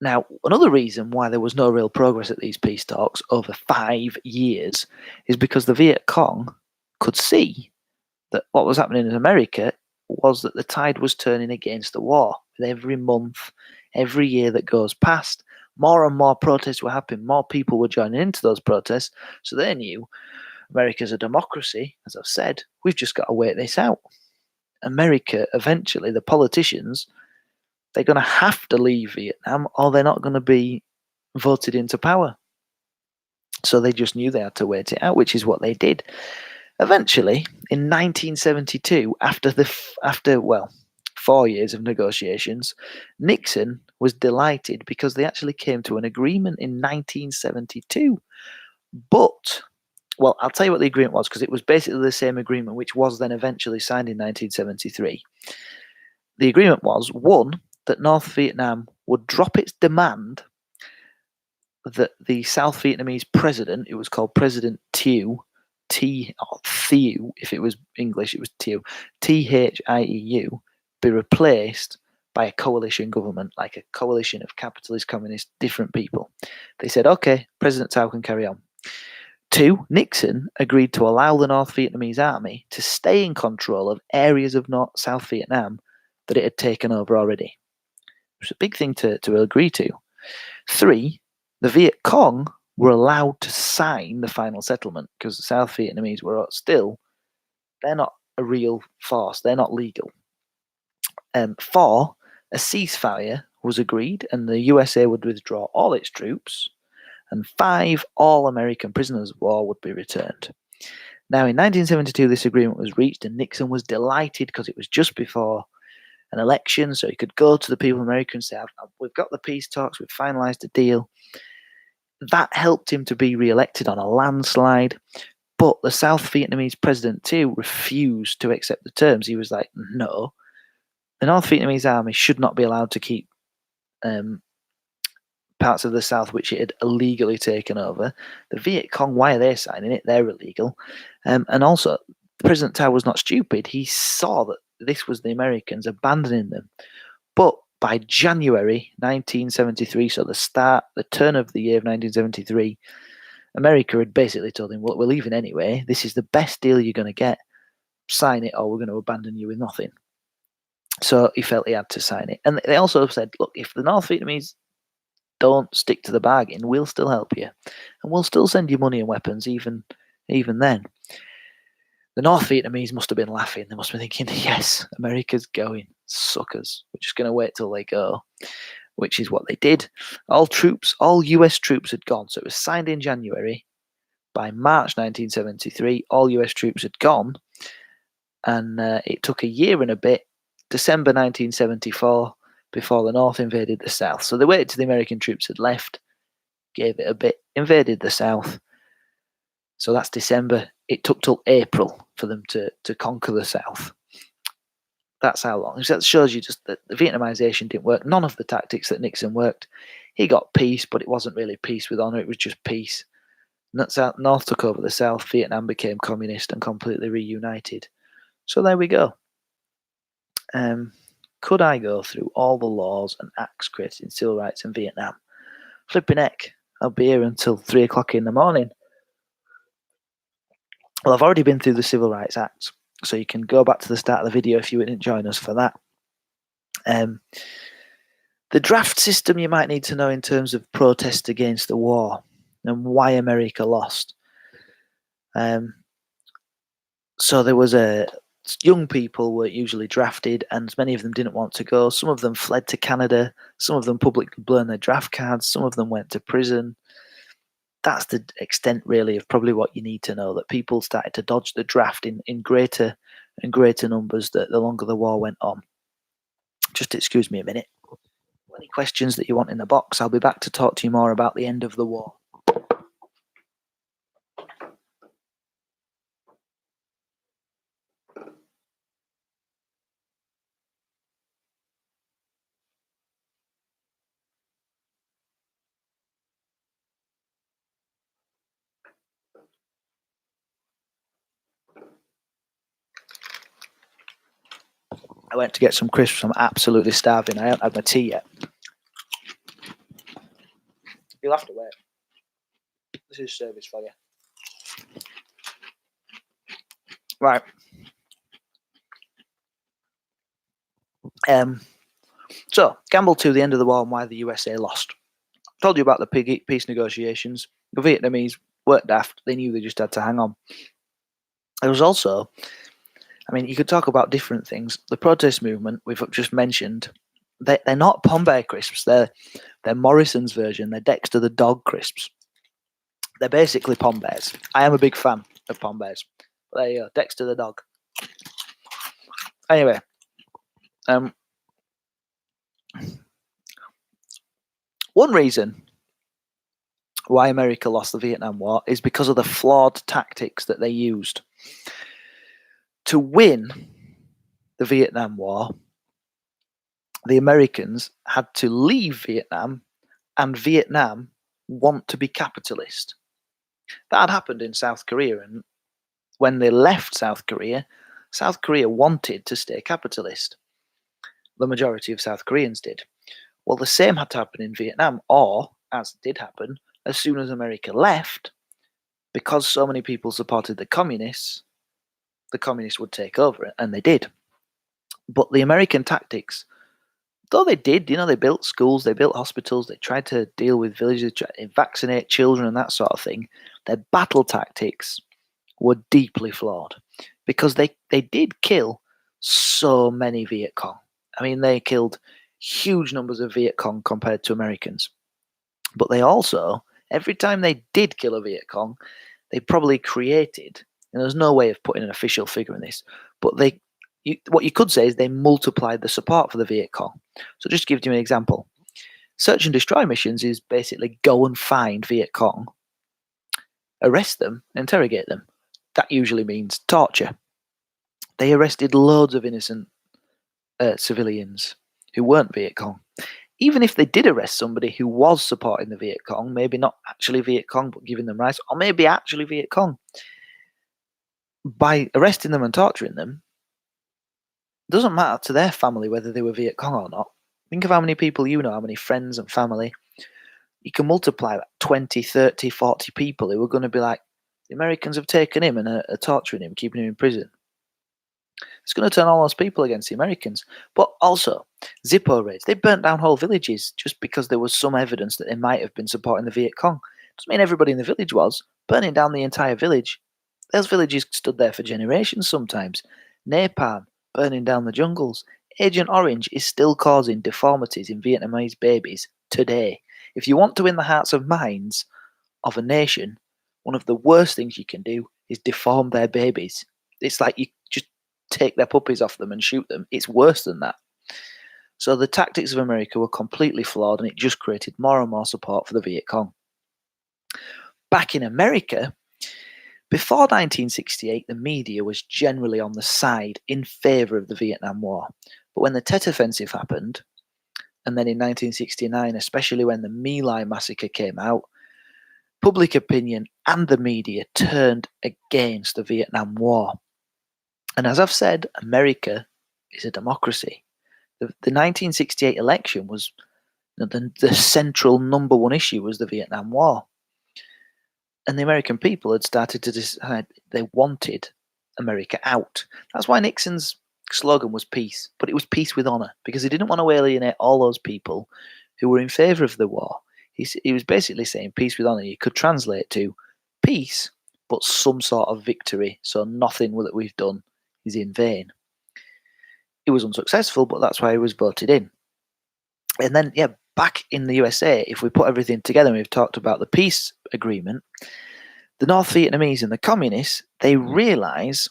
Now, another reason why there was no real progress at these peace talks over 5 years is because the Viet Cong could see that what was happening in America was that the tide was turning against the war. With every month, every year that goes past, more and more protests were happening, more people were joining into those protests, so they knew America's a democracy, as I've said, we've just got to wait this out. America, eventually, the politicians, they're going to have to leave Vietnam or they're not going to be voted into power. So they just knew they had to wait it out, which is what they did. Eventually, in 1972, after 4 years of negotiations, Nixon was delighted because they actually came to an agreement in 1972. But, well, I'll tell you what the agreement was, because it was basically the same agreement which was then eventually signed in 1973. The agreement was, one, that North Vietnam would drop its demand that the South Vietnamese president, it was called President Thieu, Thieu, if it was English, it was Thieu, Thieu, be replaced by a coalition government, like a coalition of capitalist, communist, different people. They said, okay, President Thieu can carry on. 2, Nixon agreed to allow the North Vietnamese army to stay in control of areas of South Vietnam that it had taken over already. It was a big thing to agree to. 3, the Viet Cong were allowed to sign the final settlement because the South Vietnamese were still, they're not a real force, they're not legal. 4, a ceasefire was agreed and the USA would withdraw all its troops. And 5, all American prisoners of war would be returned. Now, in 1972, this agreement was reached and Nixon was delighted because it was just before an election, so he could go to the people of America and say, we've got the peace talks, we've finalised a deal. That helped him to be re-elected on a landslide, but the South Vietnamese president too refused to accept the terms. He was like, no, the North Vietnamese army should not be allowed to keep parts of the South which it had illegally taken over. The Viet Cong, why are they signing it? They're illegal. And also, President Thieu was not stupid. He saw that this was the Americans abandoning them. But by January 1973, so the turn of the year of 1973, America had basically told him, well, we're leaving anyway. This is the best deal you're going to get. Sign it or we're going to abandon you with nothing. So he felt he had to sign it. And they also said, look, if the North Vietnamese don't stick to the bargain, we'll still help you. And we'll still send you money and weapons even then. The North Vietnamese must have been laughing. They must have been thinking, yes, America's going. Suckers. We're just going to wait till they go. Which is what they did. All US troops had gone. So it was signed in January. By March 1973, all US troops had gone. And it took a year and a bit, December 1974, before the North invaded the South. So they waited till the American troops had left, gave it a bit, invaded the South. So that's December. It took till April for them to conquer the South. That's how long. So that shows you just that the Vietnamization didn't work. None of the tactics that Nixon worked. He got peace, but it wasn't really peace with honor. It was just peace. North took over the South. Vietnam became communist and completely reunited. So there we go. Could I go through all the laws and acts created in civil rights in Vietnam? Flipping heck, I'll be here until 3 o'clock in the morning. Well, I've already been through the Civil Rights Acts, so you can go back to the start of the video if you didn't join us for that. The draft system you might need to know in terms of protest against the war and why America lost. So there was young people were usually drafted, and many of them didn't want to go. Some of them fled to Canada. Some of them publicly burned their draft cards. Some of them went to prison. That's the extent, really, of probably what you need to know, that people started to dodge the draft in greater and greater numbers the longer the war went on. Just excuse me a minute. Any questions that you want in the box? I'll be back to talk to you more about the end of the war. I went to get some crisps. I'm absolutely starving. I haven't had my tea yet. You'll have to wait. This is service for you. Right. So, Gamble 2, the end of the war and why the USA lost. I told you about the peace negotiations. The Vietnamese weren't daft. They knew they just had to hang on. There was also, you could talk about different things. The protest movement we've just mentioned, they're not Pom Bear crisps. They're Morrison's version. They're Dexter the dog crisps. They're basically Pom Bears. I am a big fan of Pom Bears. There you go, Dexter the dog. Anyway, one reason why America lost the Vietnam War is because of the flawed tactics that they used. To win the Vietnam War, the Americans had to leave Vietnam, and Vietnam want to be capitalist. That had happened in South Korea, and when they left South Korea wanted to stay capitalist. The majority of South Koreans did. Well, the same had to happen in Vietnam, or, as did happen, as soon as America left, because so many people supported the communists would take over, and they did. But the American tactics, though they did, they built schools, they built hospitals, they tried to deal with villages, tried to vaccinate children and that sort of thing, their battle tactics were deeply flawed because they did kill so many Viet Cong. They killed huge numbers of Viet Cong compared to Americans. But they also, every time they did kill a Viet Cong, they probably created, and there's no way of putting an official figure in this, but what you could say is they multiplied the support for the Viet Cong. So just to give you an example, search and destroy missions is basically go and find Viet Cong, arrest them, interrogate them. That usually means torture. They arrested loads of innocent civilians who weren't Viet Cong. Even if they did arrest somebody who was supporting the Viet Cong, maybe not actually Viet Cong, but giving them rights, or maybe actually Viet Cong, by arresting them and torturing them, it doesn't matter to their family whether they were Viet Cong or not. Think of how many people you know, how many friends and family. You can multiply that 20, 30, 40 people who are going to be like, the Americans have taken him and are torturing him, keeping him in prison. It's going to turn all those people against the Americans. But also, Zippo raids. They burnt down whole villages just because there was some evidence that they might have been supporting the Viet Cong. Doesn't mean everybody in the village was. Burning down the entire village. Those villages stood there for generations sometimes. Napalm, burning down the jungles. Agent Orange is still causing deformities in Vietnamese babies today. If you want to win the hearts and minds of a nation, one of the worst things you can do is deform their babies. It's like you just take their puppies off them and shoot them. It's worse than that. So the tactics of America were completely flawed, and it just created more and more support for the Viet Cong. Back in America, Before 1968, the media was generally on the side in favour of the Vietnam War. But when the Tet Offensive happened, and then in 1969, especially when the My Lai massacre came out, public opinion and the media turned against the Vietnam War. And as I've said, America is a democracy. The 1968 election was the central number one issue was the Vietnam War. And the American people had started to decide they wanted America out. That's why Nixon's slogan was peace, but it was peace with honour, because he didn't want to alienate all those people who were in favour of the war. He was basically saying peace with honour. You could translate to peace, but some sort of victory, so nothing that we've done is in vain. It was unsuccessful, but that's why he was voted in. And then, back in the USA, if we put everything together, and we've talked about the peace agreement, the North Vietnamese and the communists, they realise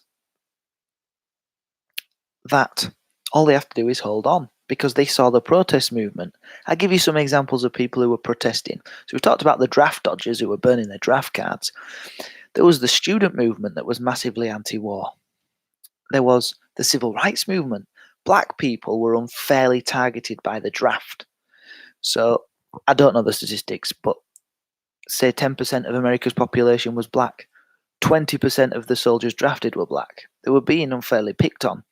that all they have to do is hold on, because they saw the protest movement. I'll give you some examples of people who were protesting. So we've talked about the draft dodgers who were burning their draft cards. There was the student movement that was massively anti-war. There was the civil rights movement. Black people were unfairly targeted by the draft. So I don't know the statistics, but say 10% of America's population was black. 20% of the soldiers drafted were black. They were being unfairly picked on.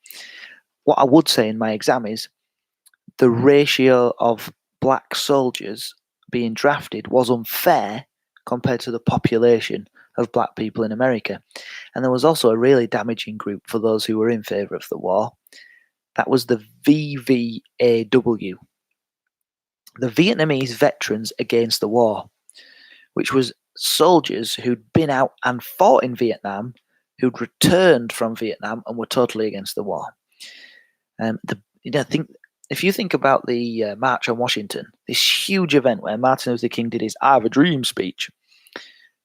What I would say in my exam is the ratio of black soldiers being drafted was unfair compared to the population of black people in America. And there was also a really damaging group for those who were in favour of the war. That was the VVAW, the Vietnamese Veterans Against the War, which was soldiers who'd been out and fought in Vietnam, who'd returned from Vietnam and were totally against the war. If you think about the March on Washington, this huge event where Martin Luther King did his "I Have a Dream" speech,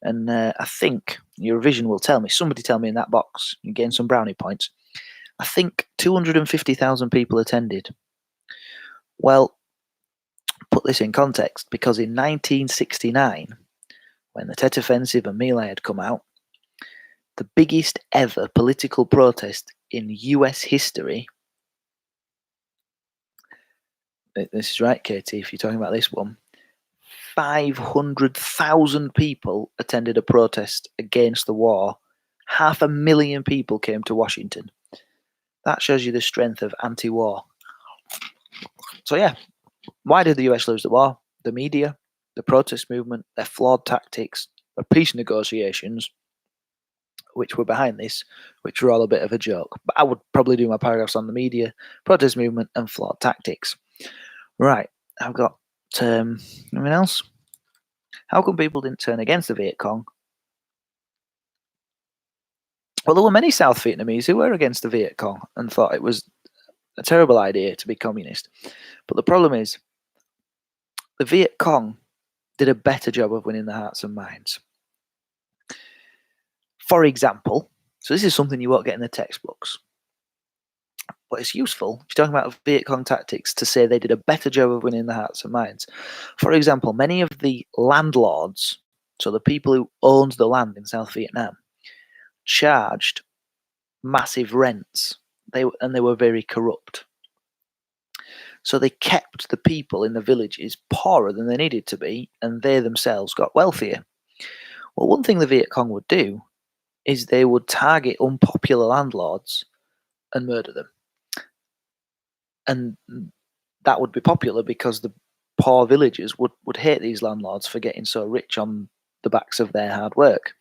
and I think your revision will tell me. Somebody tell me in that box. You gain some brownie points. I think 250,000 people attended. Well, put this in context, because in 1969, when the Tet Offensive and My Lai had come out, the biggest ever political protest in US history. This is right, Katie, if you're talking about this one. 500,000 people attended a protest against the war. 500,000 people came to Washington. That shows you the strength of anti-war. So why did the US lose the war? The media, the protest movement, their flawed tactics, the peace negotiations, which were behind this, which were all a bit of a joke. But I would probably do my paragraphs on the media, protest movement, and flawed tactics. Right, I've got anything else? How come people didn't turn against the Viet Cong? Well, there were many South Vietnamese who were against the Viet Cong and thought it was a terrible idea to be communist. But the problem is, the Viet Cong did a better job of winning the hearts and minds. For example, so this is something you won't get in the textbooks, but it's useful if you're talking about Viet Cong tactics to say they did a better job of winning the hearts and minds. For example, many of the landlords, so the people who owned the land in South Vietnam, charged massive rents. They were very corrupt. So they kept the people in the villages poorer than they needed to be, and they themselves got wealthier. Well, one thing the Viet Cong would do is they would target unpopular landlords and murder them. And that would be popular because the poor villagers would hate these landlords for getting so rich on the backs of their hard work.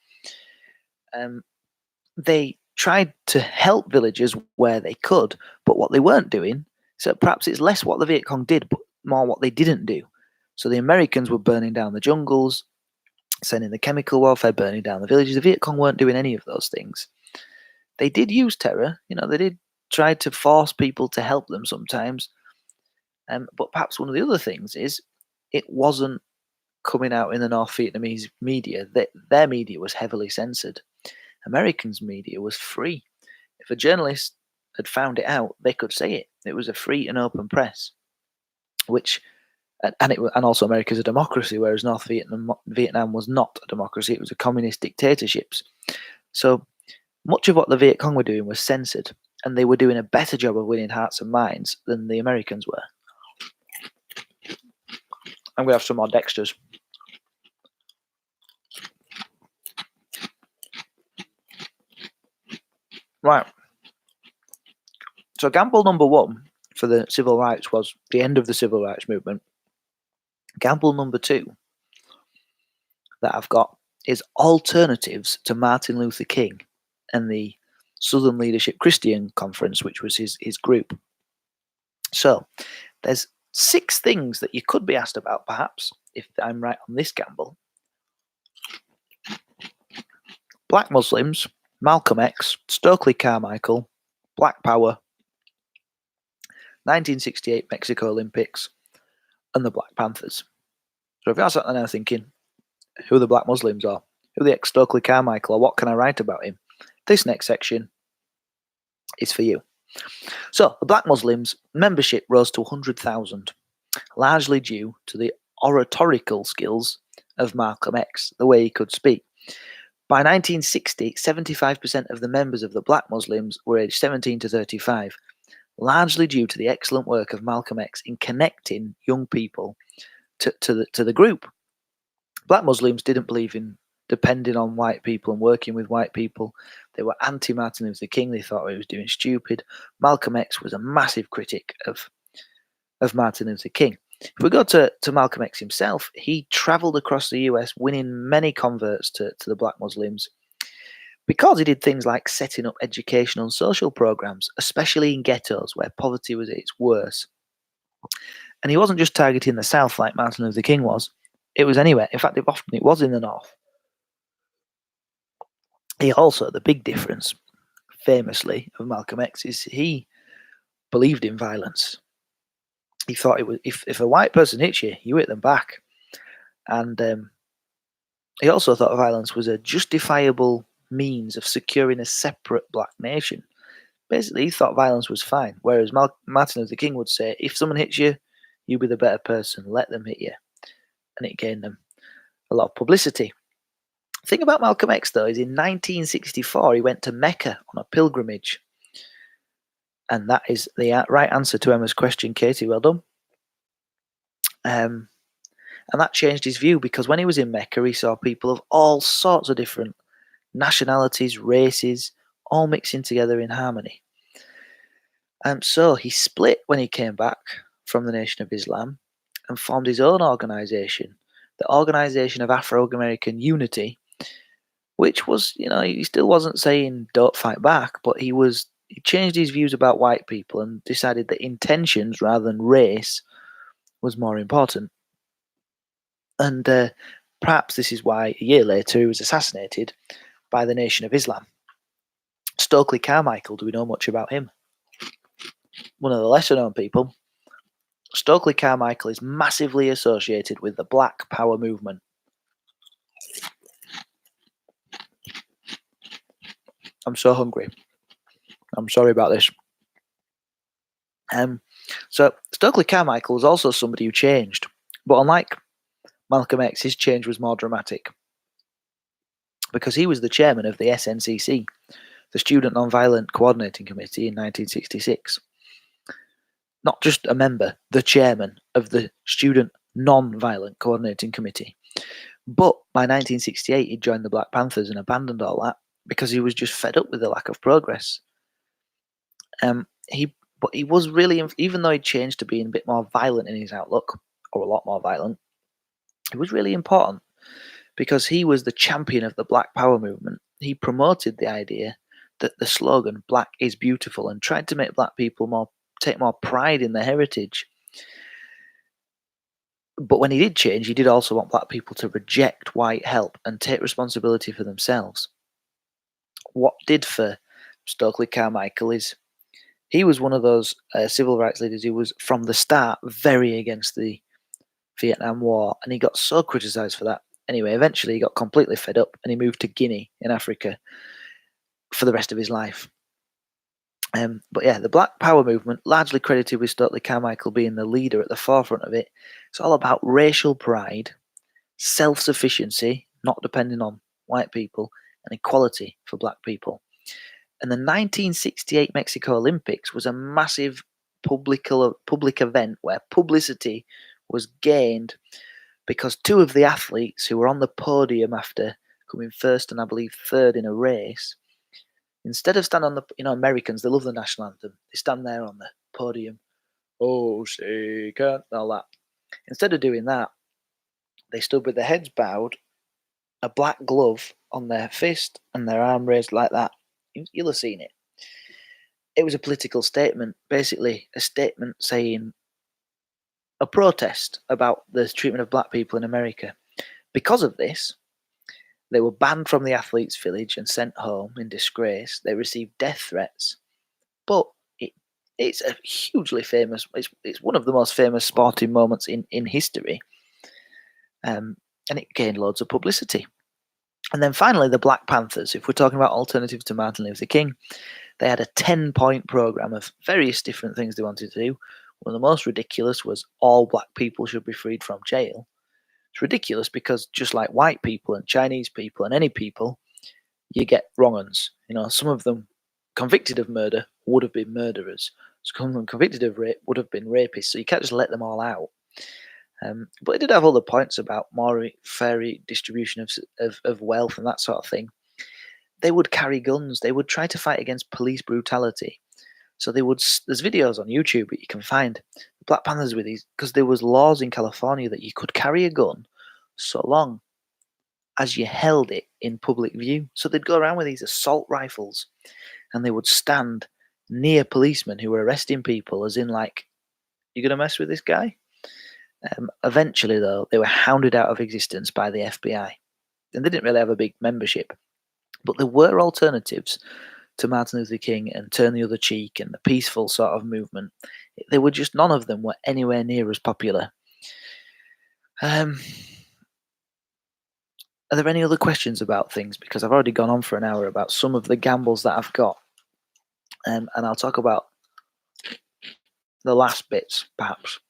They tried to help villagers where they could, but what they weren't doing, so perhaps it's less what the Viet Cong did, but more what they didn't do. So the Americans were burning down the jungles, sending the chemical warfare, burning down the villages. The Viet Cong weren't doing any of those things. They did use terror, they did try to force people to help them sometimes. But perhaps one of the other things is it wasn't coming out in the North Vietnamese media. Their media was heavily censored. Americans' media was free. If a journalist had found it out, they could say it. It was a free and open press, and also America's a democracy, whereas North Vietnam was not a democracy. It was a communist dictatorship. So much of what the Viet Cong were doing was censored, and they were doing a better job of winning hearts and minds than the Americans were. I'm going to have some more Dexters. Right. So gamble number one for the civil rights was the end of the civil rights movement. Gamble number two that I've got is alternatives to Martin Luther King and the Southern Leadership Christian Conference, which was his group. So there's 6 things that you could be asked about, perhaps, if I'm right on this gamble. Black Muslims, Malcolm X, Stokely Carmichael, Black Power, 1968 Mexico Olympics, and the Black Panthers. So if you're sat there now thinking, who the Black Muslims are, who the ex-Stokely Carmichael, or what can I write about him, this next section is for you. So the Black Muslims membership rose to 100,000, largely due to the oratorical skills of Malcolm X, the way he could speak. By 1960, 75% of the members of the Black Muslims were aged 17 to 35, largely due to the excellent work of Malcolm X in connecting young people to the group. Black Muslims didn't believe in depending on white people and working with white people. They were anti-Martin Luther King. They thought he was doing stupid. Malcolm X was a massive critic of Martin Luther King. If we go to Malcolm X himself, he travelled across the US, winning many converts to the Black Muslims because he did things like setting up educational and social programs, especially in ghettos where poverty was at its worst. And he wasn't just targeting the South like Martin Luther King was. It was anywhere. In fact, often it was in the North. He also, the big difference, famously, of Malcolm X is he believed in violence. He thought it was if a white person hits you, you hit them back. And he also thought violence was a justifiable means of securing a separate black nation. Basically, he thought violence was fine, whereas Martin Luther King would say, if someone hits you, you be the better person, let them hit you. And it gained them a lot of publicity. The thing about Malcolm X, though, is in 1964, he went to Mecca on a pilgrimage. And that is the right answer to Emma's question, Katie. Well done. And that changed his view because when he was in Mecca, he saw people of all sorts of different nationalities, races, all mixing together in harmony. So he split when he came back from the Nation of Islam and formed his own organization, the Organization of Afro-American Unity, which was, he still wasn't saying don't fight back, but he changed his views about white people and decided that intentions rather than race was more important. And perhaps this is why a year later he was assassinated by the Nation of Islam. Stokely Carmichael, do we know much about him? One of the lesser known people. Stokely Carmichael is massively associated with the Black Power movement. I'm so hungry. I'm sorry about this. So Stokely Carmichael was also somebody who changed, but unlike Malcolm X, his change was more dramatic because he was the chairman of the SNCC, the Student Nonviolent Coordinating Committee, in 1966. Not just a member, the chairman of the Student Nonviolent Coordinating Committee. But by 1968, he joined the Black Panthers and abandoned all that because he was just fed up with the lack of progress. But he was really, even though he changed to being a bit more violent in his outlook, or a lot more violent, it was really important because he was the champion of the Black Power movement. He promoted the idea that the slogan "Black is beautiful" and tried to make black people take more pride in their heritage. But when he did change, he did also want black people to reject white help and take responsibility for themselves. What did for Stokely Carmichael is he was one of those civil rights leaders who was from the start very against the Vietnam War, and he got so criticized for that. Anyway, eventually he got completely fed up and he moved to Guinea in Africa for the rest of his life. But yeah, the Black Power movement, largely credited with Stokely Carmichael being the leader at the forefront of it, it's all about racial pride, self-sufficiency, not depending on white people, and equality for black people. And the 1968 Mexico Olympics was a massive public event where publicity was gained because two of the athletes who were on the podium after coming first and I believe third in a race, instead of standing on the, Americans, they love the national anthem. They stand there on the podium, oh, shake it, all that. Instead of doing that, they stood with their heads bowed, a black glove on their fist, and their arm raised like that. You'll have seen it. It was a political statement, basically a statement saying a protest about the treatment of black people in America. Because of this, they were banned from the athletes' village and sent home in disgrace. They received death threats, but it's a hugely famous. It's one of the most famous sporting moments in history, and it gained loads of publicity. And then finally, the Black Panthers. If we're talking about alternatives to Martin Luther King, they had a 10-point program of various different things they wanted to do. One of the most ridiculous was all black people should be freed from jail. It's ridiculous because just like white people and Chinese people and any people, you get wrong uns. Some of them convicted of murder would have been murderers. Some of them convicted of rape would have been rapists. So you can't just let them all out. But it did have other points about more fair distribution of wealth and that sort of thing. They would carry guns. They would try to fight against police brutality. So there's videos on YouTube that you can find. The Black Panthers with these, because there was laws in California that you could carry a gun so long as you held it in public view. So they'd go around with these assault rifles and they would stand near policemen who were arresting people, as in like, you're going to mess with this guy? Eventually, though, they were hounded out of existence by the FBI. And they didn't really have a big membership. But there were alternatives to Martin Luther King and Turn the Other Cheek and the peaceful sort of movement. They were just, none of them were anywhere near as popular. Are there any other questions about things? Because I've already gone on for an hour about some of the gambles that I've got. And I'll talk about the last bits, perhaps.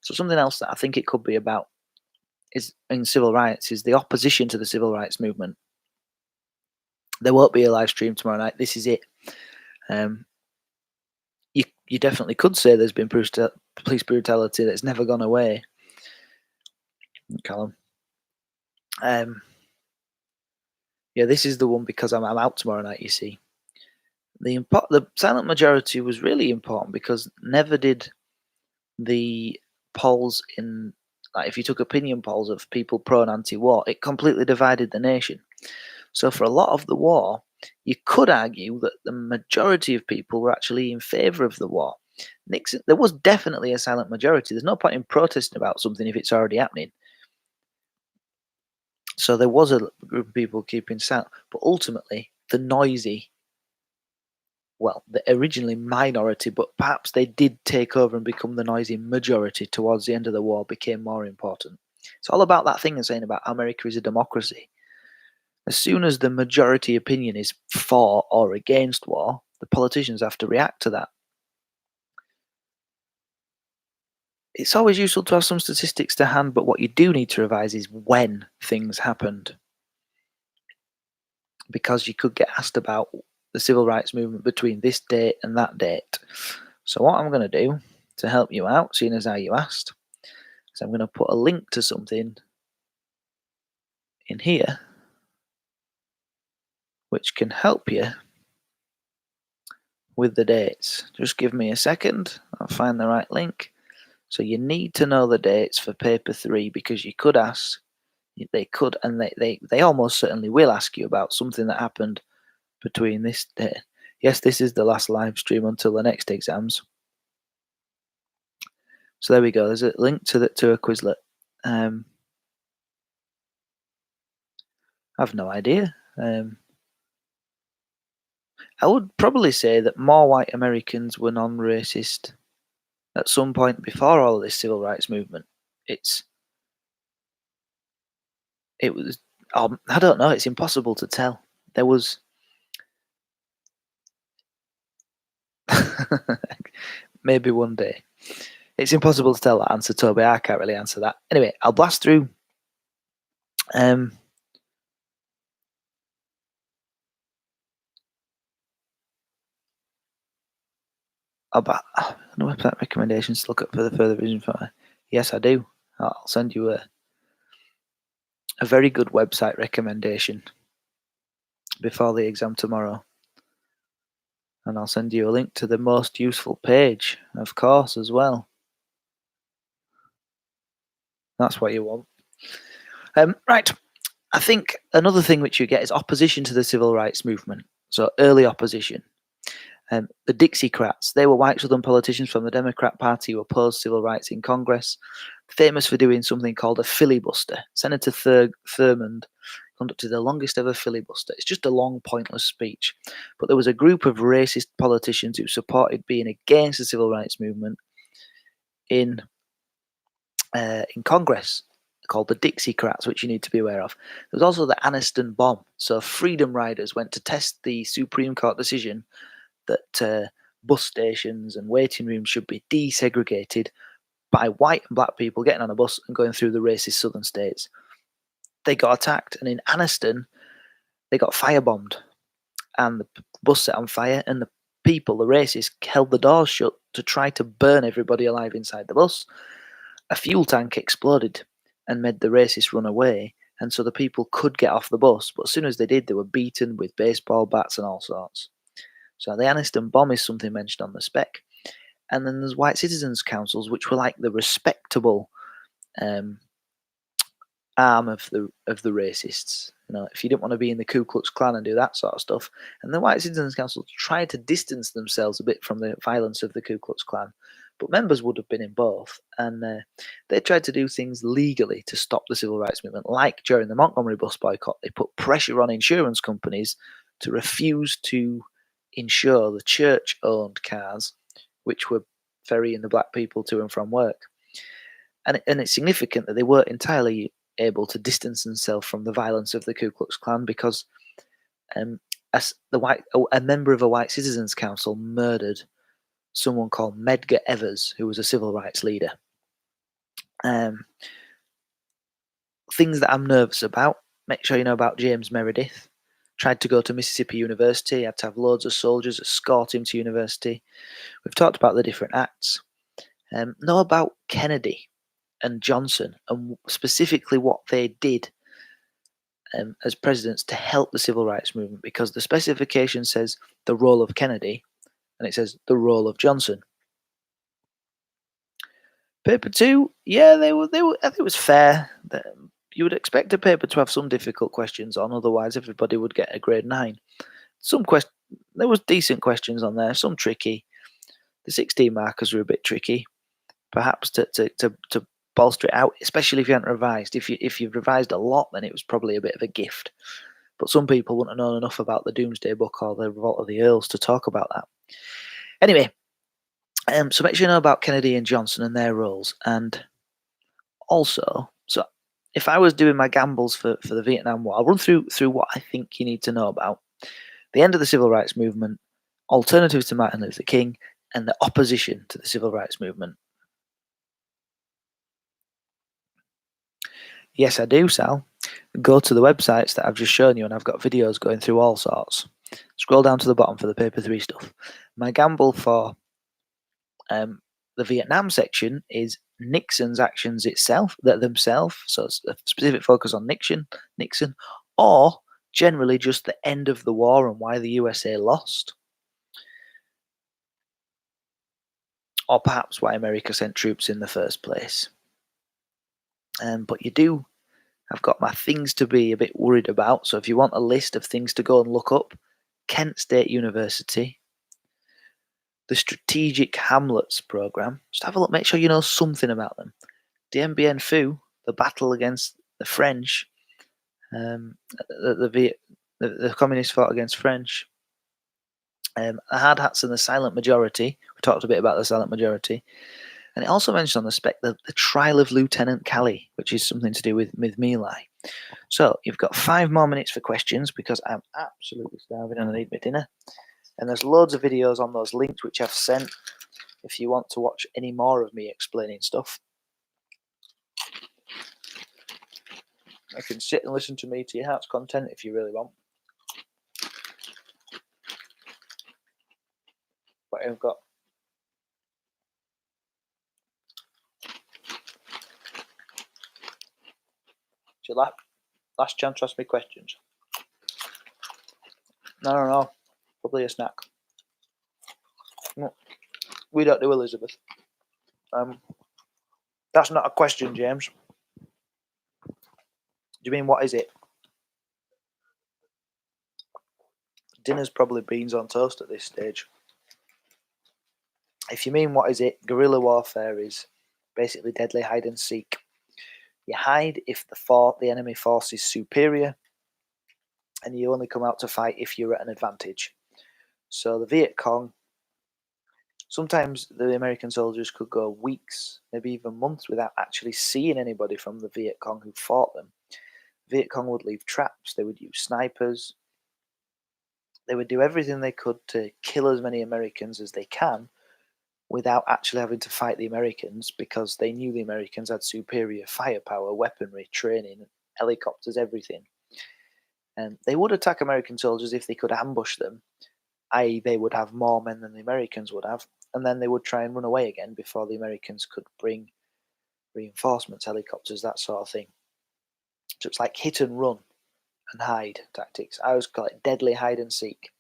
So something else that I think it could be about is in civil rights is the opposition to the civil rights movement. There won't be a live stream tomorrow night. This is it. You definitely could say there's been police brutality that's never gone away, Callum. Yeah, this is the one because I'm out tomorrow night, you see. The silent majority was really important because never did the polls if you took opinion polls of people pro and anti-war, it completely divided the nation. So for a lot of the war, you could argue that the majority of people were actually in favour of the war. Nixon, there was definitely a silent majority. There's no point in protesting about something if it's already happening. So there was a group of people keeping silent, but ultimately the originally minority, but perhaps they did take over and become the noisy majority towards the end of the war, became more important. It's all about that thing and saying about America is a democracy. As soon as the majority opinion is for or against war, the politicians have to react to that. It's always useful to have some statistics to hand, but what you do need to revise is when things happened. Because you could get asked about the civil rights movement between this date and that date. So what I'm going to do to help you out, seeing as how you asked, is I'm going to put a link to something in here which can help you with the dates. Just give me a second. I'll find the right link. So you need to know the dates for paper 3 because you could ask, they could, and they almost certainly will ask you about something that happened between this day. Yes, this is the last live stream until the next exams. So there we go. There's a link to a Quizlet. I've no idea. I would probably say that more white Americans were non-racist at some point before all of this civil rights movement. It was. I don't know. It's impossible to tell. There was. Maybe one day. It's impossible to tell that answer, Toby. I can't really answer that. Anyway, I'll blast through. website recommendations to look up for the further vision for. Yes, I do. I'll send you a very good website recommendation before the exam tomorrow. And I'll send you a link to the most useful page, of course, as well. That's what you want. Right. I think another thing which you get is opposition to the civil rights movement. So early opposition. The Dixiecrats, they were white Southern politicians from the Democrat Party who opposed civil rights in Congress, famous for doing something called a filibuster. Senator Thurmond conducted the longest ever filibuster. It's just a long, pointless speech. But there was a group of racist politicians who supported being against the civil rights movement in Congress, called the Dixiecrats, which you need to be aware of. There was also the Anniston bomb. So Freedom Riders went to test the Supreme Court decision that bus stations and waiting rooms should be desegregated by white and black people getting on a bus and going through the racist southern states. They got attacked, and in Anniston, they got firebombed, and the bus set on fire, and the people, the racists, held the doors shut to try to burn everybody alive inside the bus. A fuel tank exploded and made the racists run away, and so the people could get off the bus, but as soon as they did, they were beaten with baseball bats and all sorts. So the Anniston bomb is something mentioned on the spec. And then there's white citizens councils, which were like the respectable arm of the racists. You know, if you didn't want to be in the Ku Klux Klan and do that sort of stuff. And the white citizens council tried to distance themselves a bit from the violence of the Ku Klux Klan, but members would have been in both. And they tried to do things legally to stop the civil rights movement. Like during the Montgomery bus boycott, they put pressure on insurance companies to refuse to insure the church-owned cars, which were ferrying the black people to and from work. And it's significant that they weren't entirely able to distance themselves from the violence of the Ku Klux Klan because a member of a white citizens council murdered someone called Medgar Evers, who was a civil rights leader. Things that I'm nervous about. Make sure you know about James Meredith. Tried to go to Mississippi University, had to have loads of soldiers escort him to university. We've talked about the different acts. Know about Kennedy and Johnson and specifically what they did as presidents to help the civil rights movement, because the specification says the role of Kennedy and it says the role of Johnson. Paper 2, yeah, they were. I think it was fair. You would expect a paper to have some difficult questions on, otherwise everybody would get a grade 9. There was decent questions on there, some tricky. The 16 markers were a bit tricky, perhaps to bolster it out, especially if you hadn't revised. If you've revised a lot, then it was probably a bit of a gift. But some people wouldn't have known enough about the Doomsday Book or the Revolt of the Earls to talk about that. Anyway, so make sure you know about Kennedy and Johnson and their roles. And also, so if I was doing my gambles for the Vietnam War, I'll run through what I think you need to know about the end of the civil rights movement, alternatives to Martin Luther King, and the opposition to the civil rights movement. Yes, I do, Sal. Go to the websites that I've just shown you, and I've got videos going through all sorts. Scroll down to the bottom for the paper 3 stuff. My gamble for the Vietnam section is Nixon's actions themselves, so it's a specific focus on Nixon, or generally just the end of the war and why the USA lost, or perhaps why America sent troops in the first place. But I've got my things to be a bit worried about, so if you want a list of things to go and look up, Kent State University, the Strategic Hamlets Program, just have a look, make sure you know something about them. Dien Bien Phu, the battle against the French, the communists fought against French. The Hard Hats and the Silent Majority, we talked a bit about the Silent Majority. And it also mentions on the spec the trial of Lieutenant Calley, which is something to do with My Lai. So you've got 5 more minutes for questions because I'm absolutely starving and I need my dinner. And there's loads of videos on those links which I've sent if you want to watch any more of me explaining stuff. I can sit and listen to me to your heart's content if you really want. But I've got It's your last chance to ask me questions. No. Probably a snack. No, we don't do Elizabeth. That's not a question, James. Do you mean what is it? Dinner's probably beans on toast at this stage. If you mean what is it, guerrilla warfare is basically deadly hide and seek. You hide if the enemy force is superior, and you only come out to fight if you're at an advantage. So the Viet Cong, sometimes the American soldiers could go weeks, maybe even months without actually seeing anybody from the Viet Cong who fought them. Viet Cong would leave traps, they would use snipers, they would do everything they could to kill as many Americans as they can without actually having to fight the Americans, because they knew the Americans had superior firepower, weaponry, training, helicopters, everything. And they would attack American soldiers if they could ambush them, i.e. they would have more men than the Americans would have, and then they would try and run away again before the Americans could bring reinforcements, helicopters, that sort of thing. So it's like hit and run and hide tactics. I always call it deadly hide and seek.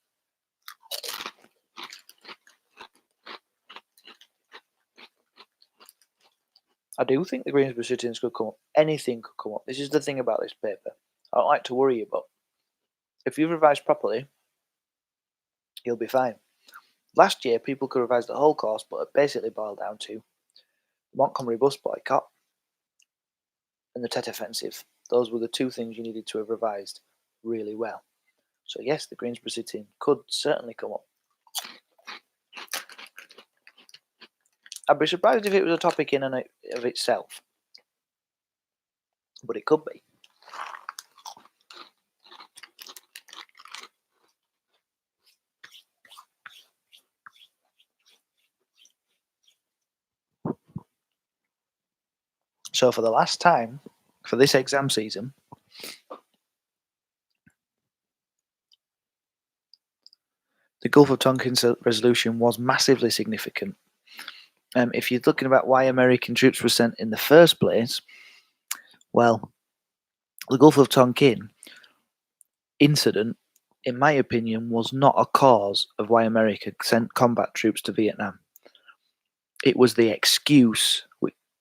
I do think the Greensboro sit-ins could come up. Anything could come up. This is the thing about this paper. I don't like to worry you, but if you revise properly, you'll be fine. Last year, people could revise the whole course, but it basically boiled down to the Montgomery bus boycott and the Tet Offensive. Those were the two things you needed to have revised really well. So yes, the Greensboro sit-in could certainly come up. I'd be surprised if it was a topic in and of itself, but it could be. So for the last time, for this exam season, the Gulf of Tonkin resolution was massively significant. If you're looking about why American troops were sent in the first place, well, the Gulf of Tonkin incident, in my opinion, was not a cause of why America sent combat troops to Vietnam. It was the excuse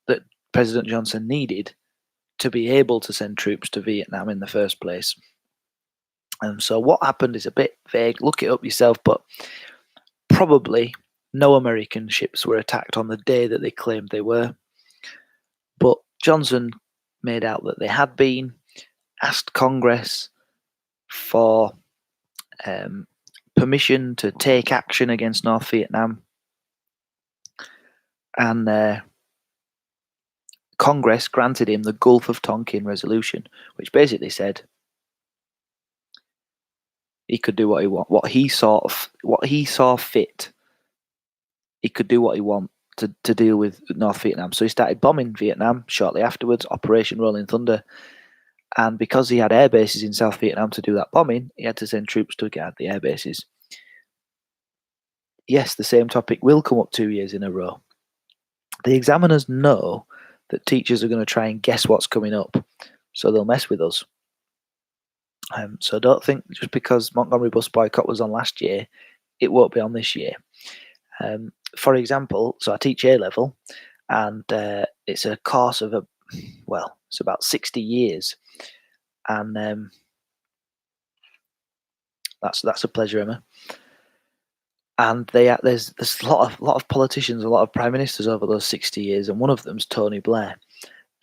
that President Johnson needed to be able to send troops to Vietnam in the first place. So what happened is a bit vague. Look it up yourself, but probably no American ships were attacked on the day that they claimed they were. But Johnson made out that they had been, asked Congress for permission to take action against North Vietnam, and Congress granted him the Gulf of Tonkin resolution, which basically said he could do what he want, what he saw fit. He could do what he wanted to deal with North Vietnam. So he started bombing Vietnam shortly afterwards, Operation Rolling Thunder. And because he had air bases in South Vietnam to do that bombing, he had to send troops to guard the air bases. Yes, the same topic will come up 2 years in a row. The examiners know that teachers are going to try and guess what's coming up, so they'll mess with us. So don't think just because Montgomery bus boycott was on last year, it won't be on this year. For example, so I teach A-level, and it's a course of it's about 60 years, and that's a pleasure, Emma. And there's a lot of politicians, a lot of prime ministers over those 60 years, and one of them's Tony Blair.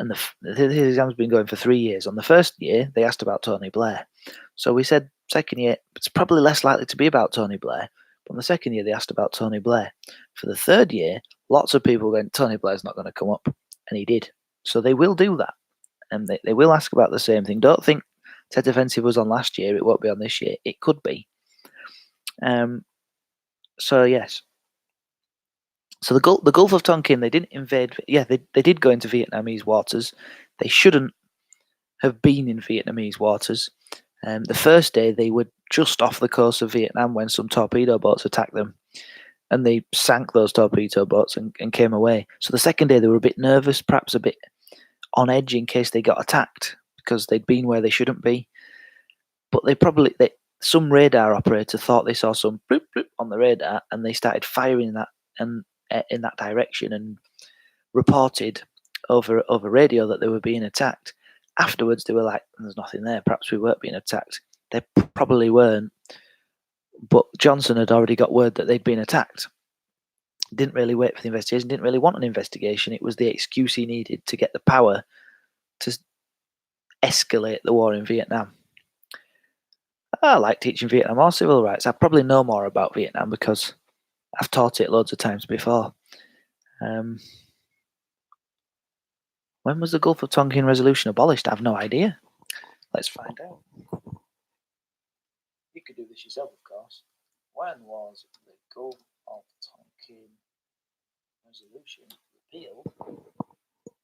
And the exam's been going for 3 years. On the first year, they asked about Tony Blair. So we said, second year, it's probably less likely to be about Tony Blair. But on the second year, they asked about Tony Blair. For the third year, lots of people went, Tony Blair's not going to come up. And he did. So they will do that. And they will ask about the same thing. Don't think Tet Offensive was on last year, it won't be on this year. It could be. So, yes. So the Gulf of Tonkin, they didn't invade. Yeah, they did go into Vietnamese waters. They shouldn't have been in Vietnamese waters. The first day, they were just off the coast of Vietnam when some torpedo boats attacked them. And they sank those torpedo boats and came away. So the second day, they were a bit nervous, perhaps a bit on edge in case they got attacked. because they'd been where they shouldn't be. But some radar operator thought they saw some bloop, bloop on the radar, and they started firing that and in that direction, and reported over radio that they were being attacked. Afterwards, they were like, "There's nothing there. Perhaps we weren't being attacked." They probably weren't, but Johnson had already got word that they'd been attacked. Didn't really wait for the investigation. Didn't really want an investigation. It was the excuse he needed to get the power to escalate the war in Vietnam. I like teaching Vietnam or civil rights. I probably know more about Vietnam because I've taught it loads of times before. When was the Gulf of Tonkin Resolution abolished? I have no idea. Let's find out. You could do this yourself, of course. When was the Gulf of Tonkin Resolution repealed?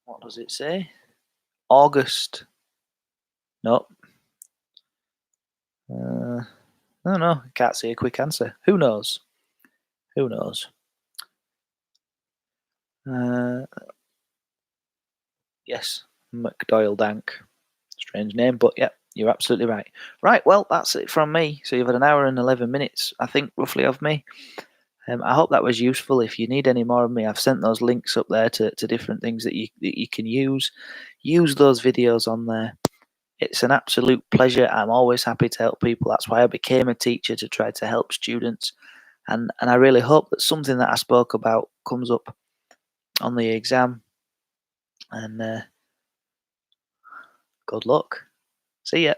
What does it say? August. Nope. No, I can't see a quick answer. Who knows? Who knows? Yes, McDoyle Dank. Strange name, but yeah, you're absolutely right. Right, well, that's it from me. So you've had an hour and 11 minutes, I think, roughly, of me. I hope that was useful. If you need any more of me, I've sent those links up there to different things that you can use. Use those videos on there. It's an absolute pleasure. I'm always happy to help people. That's why I became a teacher, to try to help students. And I really hope that something that I spoke about comes up on the exam. And good luck. See ya.